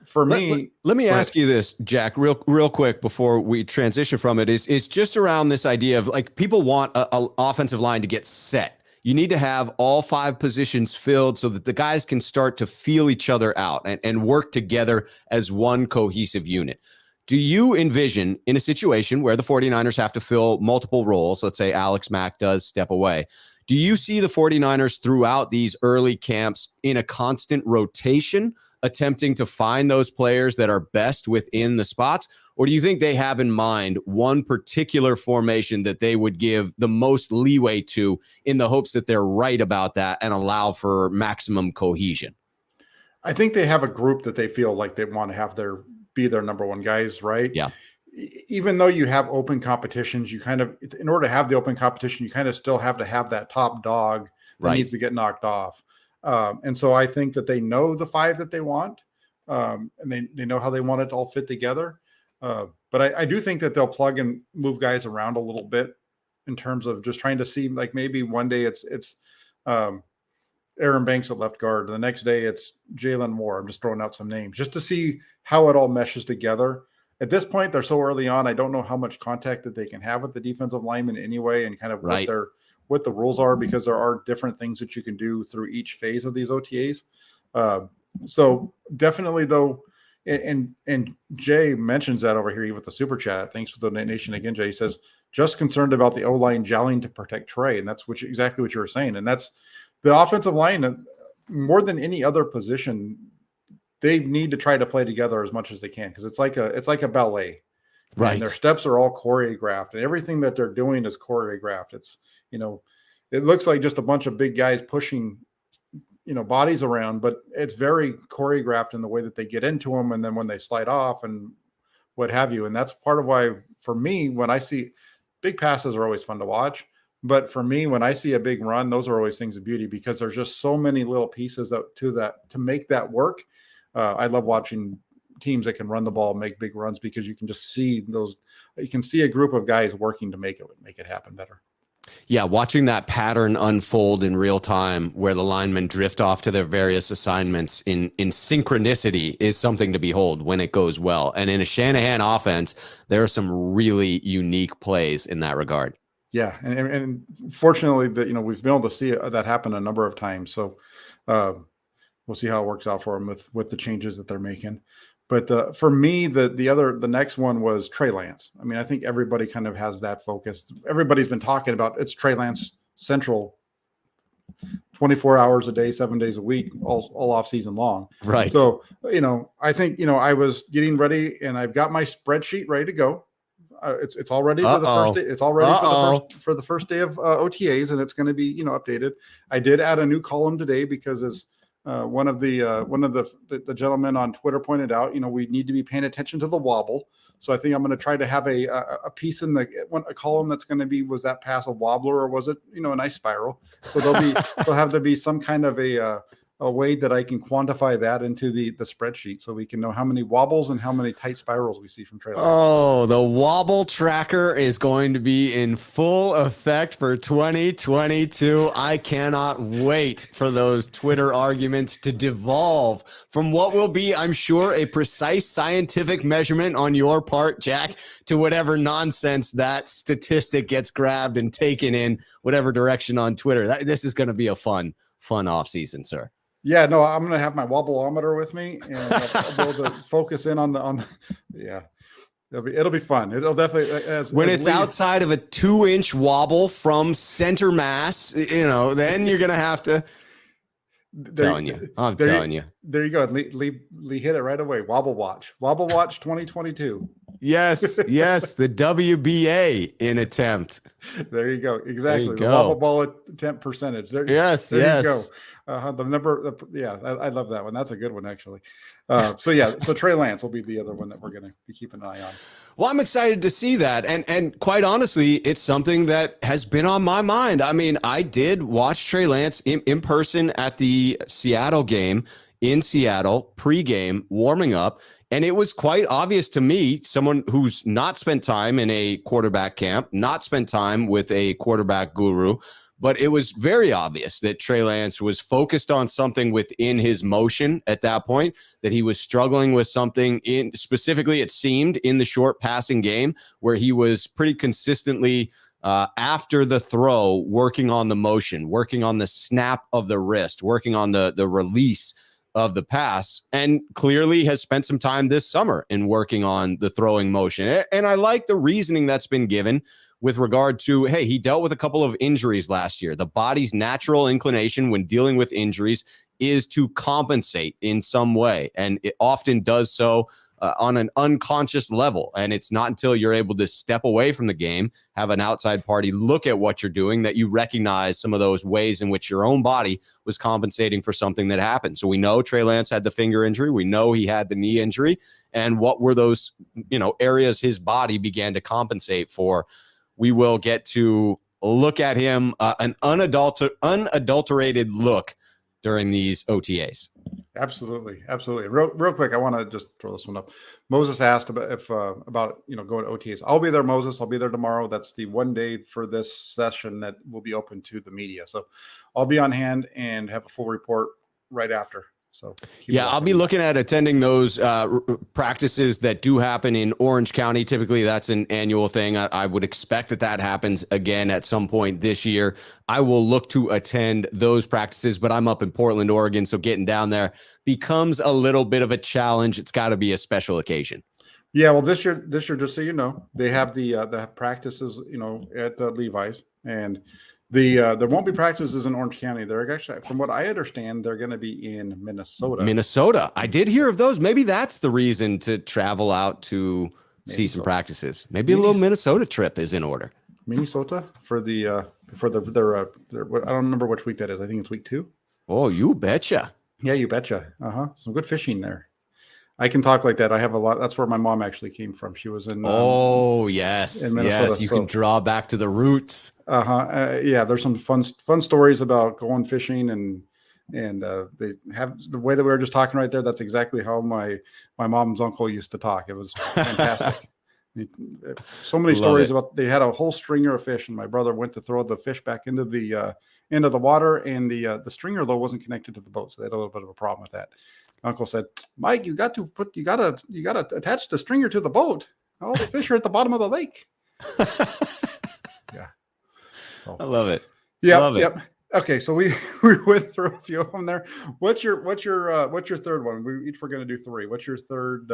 For me, let me ask you this, Jack, real quick before we transition from it, is just around this idea of like people want a offensive line to get set. You need to have all 5 positions filled so that the guys can start to feel each other out and work together as one cohesive unit. Do you envision in a situation where the 49ers have to fill multiple roles, let's say Alex Mack does step away, do you see the 49ers throughout these early camps in a constant rotation, attempting to find those players that are best within the spots? Or do you think they have in mind one particular formation that they would give the most leeway to in the hopes that they're right about that and allow for maximum cohesion? I think they have a group that they feel like they want to have be their number one guys, right? Yeah. Even though you have open competitions, you kind of, in order to have the open competition, you kind of still have to have that top dog that needs to get knocked off. And so I think that they know the 5 that they want, and they know how they want it to all fit together. But I do think that they'll plug and move guys around a little bit in terms of just trying to see, like maybe one day it's Aaron Banks at left guard. The next day it's Jalen Moore. I'm just throwing out some names just to see how it all meshes together. At this point, they're so early on. I don't know how much contact that they can have with the defensive lineman anyway, and kind of what the rules are, because there are different things that you can do through each phase of these OTAs. So definitely though, and Jay mentions that over here with the super chat. Thanks for the donation again, Jay. He says, just concerned about the O-line gelling to protect Trey. And that's exactly what you were saying. And that's the offensive line, more than any other position, they need to try to play together as much as they can, because it's like a ballet. Right. And their steps are all choreographed, and everything that they're doing is choreographed. It's, it looks like just a bunch of big guys pushing, bodies around, but it's very choreographed in the way that they get into them, and then when they slide off and what have you. And that's part of why, for me, when I see big passes are always fun to watch. But for me, when I see a big run, those are always things of beauty, because there's just so many little pieces to make that work. I love watching teams that can run the ball, make big runs, because you can just see those. You can see a group of guys working to make it happen better. Yeah, watching that pattern unfold in real time, where the linemen drift off to their various assignments in synchronicity, is something to behold when it goes well. And in a Shanahan offense, there are some really unique plays in that regard. Yeah, and fortunately, that we've been able to see that happen a number of times. So we'll see how it works out for them with the changes that they're making. But for me, the next one was Trey Lance. I mean, I think everybody kind of has that focus. Everybody's been talking about it's Trey Lance central, 24 hours a day, 7 days a week, all off season long. Right. So, I think, I was getting ready, and I've got my spreadsheet ready to go. It's all ready for the first day. It's all ready for the first day of OTAs, and it's going to be, updated. I did add a new column today, because as one of the gentlemen on Twitter pointed out, we need to be paying attention to the wobble. So I think I'm going to try to have a piece in a column that's going to be, was that pass a wobbler, or was it, a nice spiral? So there'll have to be some kind of a way that I can quantify that into the spreadsheet, so we can know how many wobbles and how many tight spirals we see from Trey Lance. Oh, the wobble tracker is going to be in full effect for 2022. I cannot wait for those Twitter arguments to devolve from what will be, I'm sure, a precise scientific measurement on your part, Jack, to whatever nonsense that statistic gets grabbed and taken in whatever direction on Twitter. This is going to be a fun off season, sir. Yeah, no, I'm going to have my wobbleometer with me, and I'll be able to focus in on the yeah. It'll be fun. It'll definitely, when it's outside of a 2-inch wobble from center mass, then you're going to have to. I'm telling you. There you go. Lee hit it right away. Wobble Watch 2022. Yes, the WBA in attempt. There you go. Exactly. The wobble ball attempt percentage. There you go. The number. I love that one. That's a good one, actually. So Trey Lance will be the other one that we're going to be keeping an eye on. Well, I'm excited to see that. And quite honestly, it's something that has been on my mind. I mean, I did watch Trey Lance in person at the Seattle game in Seattle, pregame, warming up. And it was quite obvious to me, someone who's not spent time in a quarterback camp, not spent time with a quarterback guru, but it was very obvious that Trey Lance was focused on something within his motion at that point, that he was struggling with something specifically, it seemed, in the short passing game, where he was pretty consistently after the throw, working on the motion, working on the snap of the wrist, working on the release of the pass, and clearly has spent some time this summer in working on the throwing motion. And I like the reasoning that's been given with regard to, hey, he dealt with a couple of injuries last year. The body's natural inclination when dealing with injuries is to compensate in some way, and it often does so on an unconscious level. And it's not until you're able to step away from the game, have an outside party look at what you're doing, that you recognize some of those ways in which your own body was compensating for something that happened. So we know Trey Lance had the finger injury. We know he had the knee injury. And what were those, areas his body began to compensate for? We will get to look at him, an unadulterated look during these OTAs. Absolutely. Real quick, I want to just throw this one up. Moses asked about going to OTAs. I'll be there, Moses. I'll be there tomorrow. That's the one day for this session that will be open to the media. So I'll be on hand and have a full report right after. So I'll be looking at attending those practices that do happen in Orange County. Typically, that's an annual thing. I would expect that happens again at some point this year. I will look to attend those practices, but I'm up in Portland, Oregon, so getting down there becomes a little bit of a challenge. It's got to be a special occasion. Yeah, well, this year, just so you know, they have the practices, at Levi's, and There won't be practices in Orange County. They're actually, from what I understand, they're going to be in Minnesota. Minnesota. I did hear of those. Maybe that's the reason to travel out to see some practices. Maybe a little Minnesota trip is in order. Minnesota for their I don't remember which week that is. I think it's week 2. Oh, you betcha. Yeah, you betcha. Some good fishing there. I can talk like that. I have a lot. That's where my mom actually came from. She was in. Yes, in Minnesota, yes. You can draw back to the roots. Yeah, there's some fun stories about going fishing and they have the way that we were just talking right there. That's exactly how my mom's uncle used to talk. It was fantastic. So many stories about. They had a whole stringer of fish, and my brother went to throw the fish back into the water, and the stringer though wasn't connected to the boat, so they had a little bit of a problem with that. Uncle said, "Mike, you got to attach the stringer to the boat. All the fish are at the bottom of the lake." Yeah, so I love it. Yep. Okay, so we went through a few of them there. What's your third one? We each were going to do 3. What's your third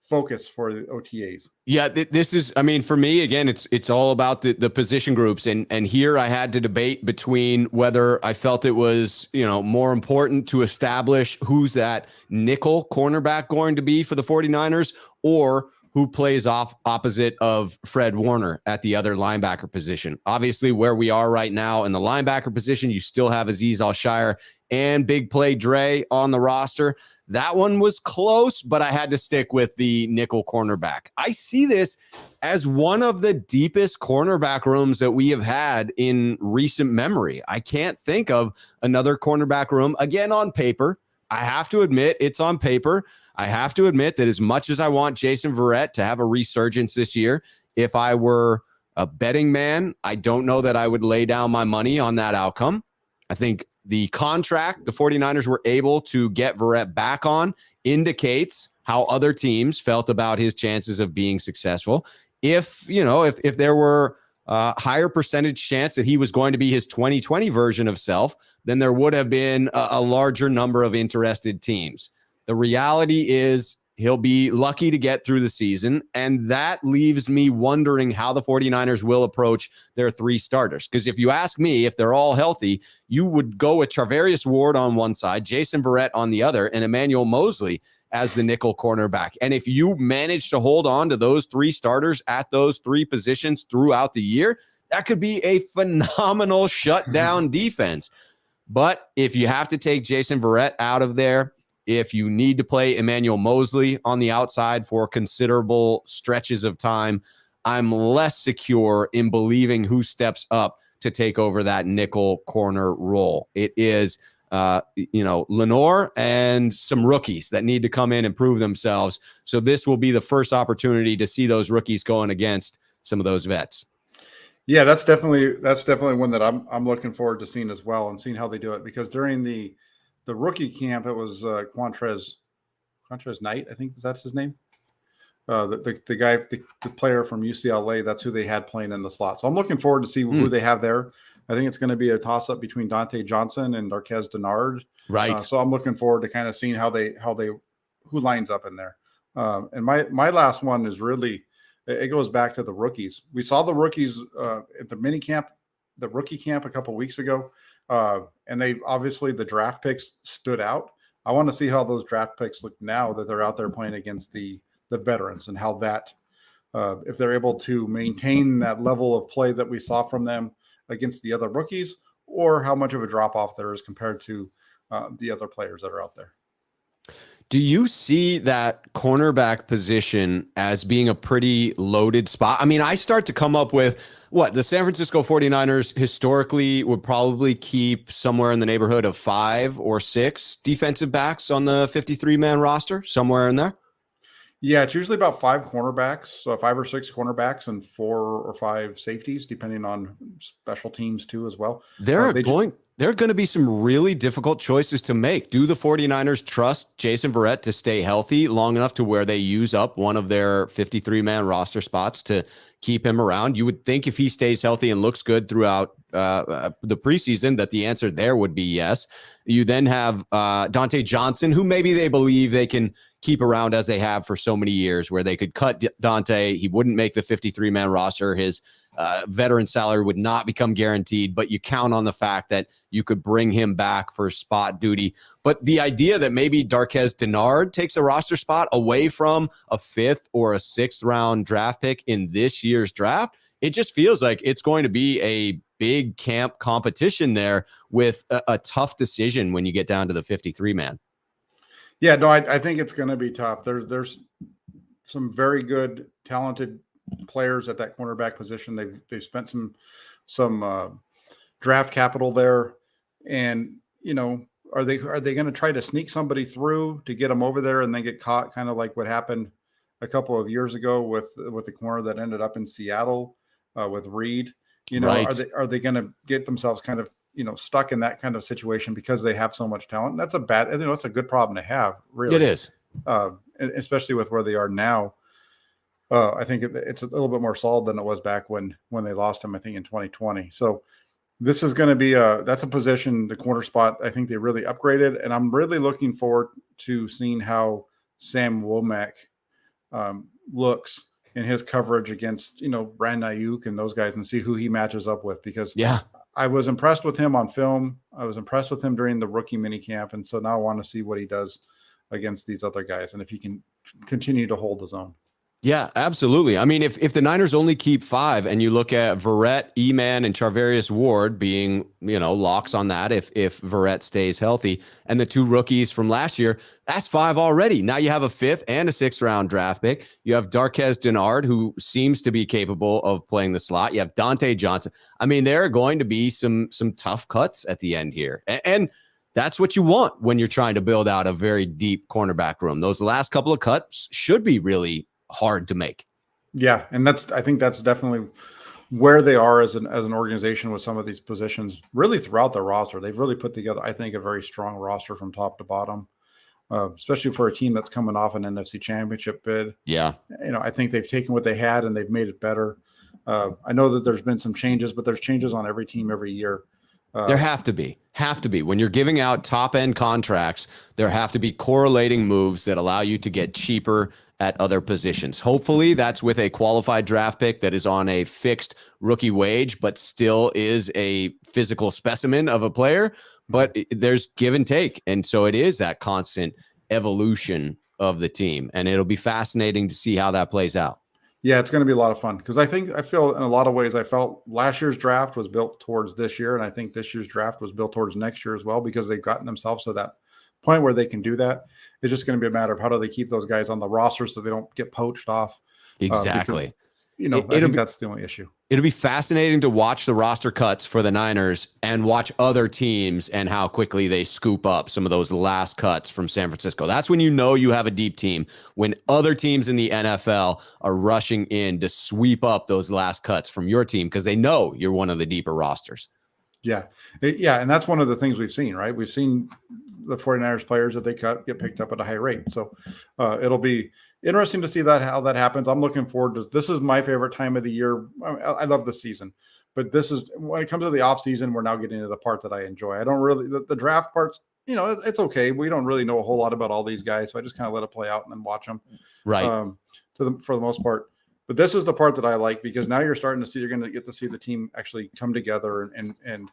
focus for the OTAs? Yeah, this is, I mean, for me, again, it's all about the position groups. And here I had to debate between whether I felt it was, more important to establish who's that nickel cornerback going to be for the 49ers, or who plays opposite of Fred Warner at the other linebacker position. Obviously, where we are right now in the linebacker position, you still have Azeez Al-Shire and Big Play Dre on the roster. That one was close, but I had to stick with the nickel cornerback. I see this as one of the deepest cornerback rooms that we have had in recent memory. I can't think of another cornerback room, again, on paper. I have to admit it's on paper. I have to admit that as much as I want Jason Verrett to have a resurgence this year, if I were a betting man, I don't know that I would lay down my money on that outcome. I think the contract the 49ers were able to get Verrett back on indicates how other teams felt about his chances of being successful. If there were a higher percentage chance that he was going to be his 2020 version of self, then there would have been a larger number of interested teams. The reality is he'll be lucky to get through the season, and that leaves me wondering how the 49ers will approach their 3 starters. Because if you ask me, if they're all healthy, you would go with Charvarius Ward on one side, Jason Verrett on the other, and Emmanuel Mosley as the nickel cornerback. And if you manage to hold on to those 3 starters at those 3 positions throughout the year, that could be a phenomenal shutdown defense. But if you have to take Jason Verrett out of there, if you need to play Emmanuel Mosley on the outside for considerable stretches of time, I'm less secure in believing who steps up to take over that nickel corner role. It is, Lenore and some rookies that need to come in and prove themselves. So this will be the first opportunity to see those rookies going against some of those vets. Yeah, that's definitely one that I'm looking forward to seeing as well, and seeing how they do it, because during the rookie camp, it was Quantrez Knight, I think that's his name. The guy, the player from UCLA, that's who they had playing in the slot. So I'm looking forward to see who they have there. I think it's going to be a toss up between Dante Johnson and Darquez Denard. Right. So I'm looking forward to kind of seeing who lines up in there. And my last one is really, it goes back to the rookies. We saw the rookies at the mini camp, the rookie camp a couple of weeks ago. And they obviously, the draft picks stood out. I want to see how those draft picks look now that they're out there playing against the veterans, and how that if they're able to maintain that level of play that we saw from them against the other rookies, or how much of a drop off there is compared to the other players that are out there. Do you see that cornerback position as being a pretty loaded spot? I mean, I start to come up with what the San Francisco 49ers historically would probably keep somewhere in the neighborhood of 5 or 6 defensive backs on the 53-man roster, somewhere in there. Yeah, it's usually about 5 cornerbacks, so 5 or 6 cornerbacks and 4 or 5 safeties, depending on special teams too as well. There are going to be some really difficult choices to make. Do the 49ers trust Jason Verrett to stay healthy long enough to where they use up one of their 53-man roster spots to keep him around? You would think if he stays healthy and looks good throughout the preseason that the answer there would be yes. You then have Dante Johnson, who maybe they believe they can keep around as they have for so many years, where they could cut Dante. He wouldn't make the 53-man roster. His veteran salary would not become guaranteed, but you count on the fact that you could bring him back for spot duty. But the idea that maybe Darqueze Dennard takes a roster spot away from a 5th or a 6th round draft pick in this year's draft, it just feels like it's going to be a big camp competition there with a tough decision when you get down to the 53 man. Yeah, no, I think it's going to be tough. There's some very good, talented players at that cornerback position. They've spent some draft capital there, and are they going to try to sneak somebody through to get them over there and then get caught, kind of like what happened a couple of years ago with the corner that ended up in Seattle with Reed? Right. Are they going to get themselves kind of stuck in that kind of situation because they have so much talent? And that's it's a good problem to have, really. It is, especially with where they are now. I think it's a little bit more solid than it was back when they lost him, I think, in 2020. So this is going to be that's a position, the corner spot, I think they really upgraded, and I'm really looking forward to seeing how Sam Womack looks in his coverage against Brandon Ayuk and those guys, and see who he matches up with, because I was impressed with him on film. I was impressed with him during the rookie mini camp, and so now I want to see what he does against these other guys and if he can continue to hold his own. Yeah, absolutely. I mean, if the Niners only keep 5 and you look at Verrett, Eman, and Charvarius Ward being, locks on that if Verrett stays healthy, and the 2 rookies from last year, that's 5 already. Now you have a 5th and a 6th round draft pick. You have Darqueze Dennard, who seems to be capable of playing the slot. You have Dante Johnson. I mean, there are going to be some tough cuts at the end here. And that's what you want when you're trying to build out a very deep cornerback room. Those last couple of cuts should be really hard to make. Yeah, and I think that's definitely where they are as an organization with some of these positions, really throughout their roster. They've really put together, I think, a very strong roster from top to bottom, especially for a team that's coming off an NFC Championship bid. Yeah, I think they've taken what they had and they've made it better. I know that there's been some changes, but there's changes on every team every year. There have to be. When you're giving out top end contracts, there have to be correlating moves that allow you to get cheaper at other positions. Hopefully that's with a qualified draft pick that is on a fixed rookie wage, but still is a physical specimen of a player. But there's give and take. And so it is that constant evolution of the team. And it'll be fascinating to see how that plays out. Yeah, it's going to be a lot of fun, because I feel in a lot of ways, I felt last year's draft was built towards this year. And I think this year's draft was built towards next year as well, because they've gotten themselves to that point where they can do that. It's just going to be a matter of how do they keep those guys on the roster so they don't get poached off. Exactly. I think that's the only issue. It'll be fascinating to watch the roster cuts for the Niners and watch other teams and how quickly they scoop up some of those last cuts from San Francisco. That's when you have a deep team, when other teams in the NFL are rushing in to sweep up those last cuts from your team because they know you're one of the deeper rosters. Yeah. And that's one of the things we've seen, right? We've seen the 49ers players that they cut get picked up at a high rate. So it'll be interesting to see how that happens. I'm looking forward to this. Is my favorite time of the year. I love the season, but this is when it comes to the off season, we're now getting to the part that I enjoy. I don't really, the draft parts, it's okay. We don't really know a whole lot about all these guys. So I just kind of let it play out and then watch them. Right. For the most part. But this is the part that I like, because now you're going to get to see the team actually come together and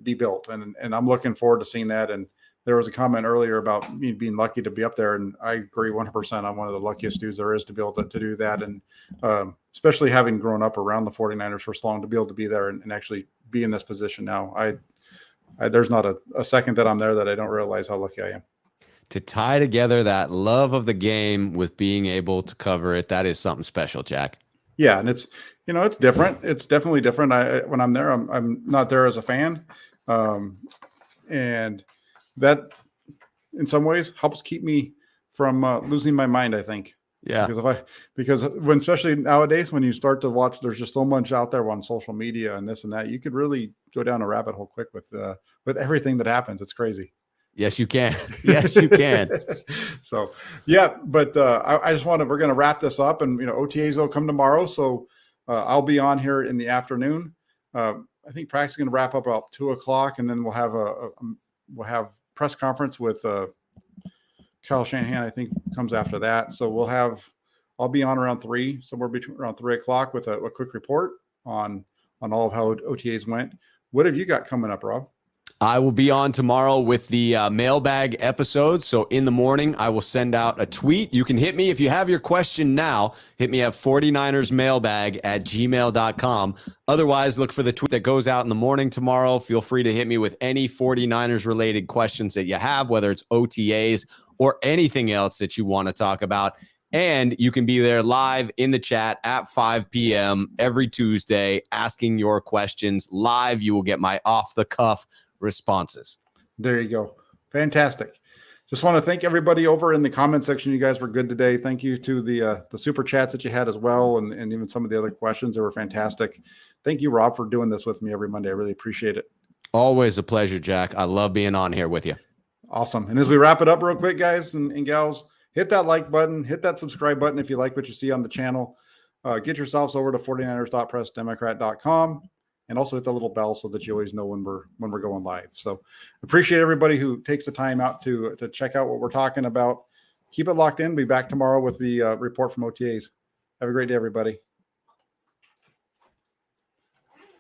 be built. And I'm looking forward to seeing that. And there was a comment earlier about me being lucky to be up there. And I agree 100%. I'm one of the luckiest dudes there is to be able to do that. And especially having grown up around the 49ers for so long, to be able to be there and actually be in this position now. There's not a second that I'm there that I don't realize how lucky I am. To tie together that love of the game with being able to cover it, that is something special, Jack. Yeah, and it's it's different. It's definitely different. When I'm there, I'm not there as a fan, and that in some ways helps keep me from losing my mind, I think. Yeah, because when, especially nowadays, when you start to watch, there's just so much out there on social media and this and that. You could really go down a rabbit hole quick with everything that happens. It's crazy. Yes, you can. Yes, you can. So, yeah, but we're going to wrap this up, and OTAs will come tomorrow. So I'll be on here in the afternoon. I think practice is going to wrap up about 2:00, and then we'll have press conference with Kyle Shanahan. I think comes after that. So I'll be on around 3, somewhere between around 3 o'clock with a quick report on all of how OTAs went. What have you got coming up, Rob? I will be on tomorrow with the mailbag episode. So in the morning, I will send out a tweet. You can hit me if you have your question now. Hit me at 49ersmailbag@gmail.com. Otherwise, look for the tweet that goes out in the morning tomorrow. Feel free to hit me with any 49ers related questions that you have, whether it's OTAs or anything else that you want to talk about. And you can be there live in the chat at 5 p.m. every Tuesday asking your questions live. You will get my off the cuff responses. There you go. Fantastic. Just want to thank everybody over in the comment section. You guys were good today. Thank you to the super chats that you had as well, and even some of the other questions that were fantastic. Thank you, Rob, for doing this with me every Monday. I really appreciate it. Always a pleasure, Jack. I love being on here with you. Awesome. And as we wrap it up real quick, guys and gals, hit that like button, hit that subscribe button if you like what you see on the channel. Get yourselves over to 49ers.pressdemocrat.com. And also hit the little bell so that you always know when we're going live. So appreciate everybody who takes the time out to check out what we're talking about. Keep it locked in. Be back tomorrow with the report from OTAs. Have a great day, everybody.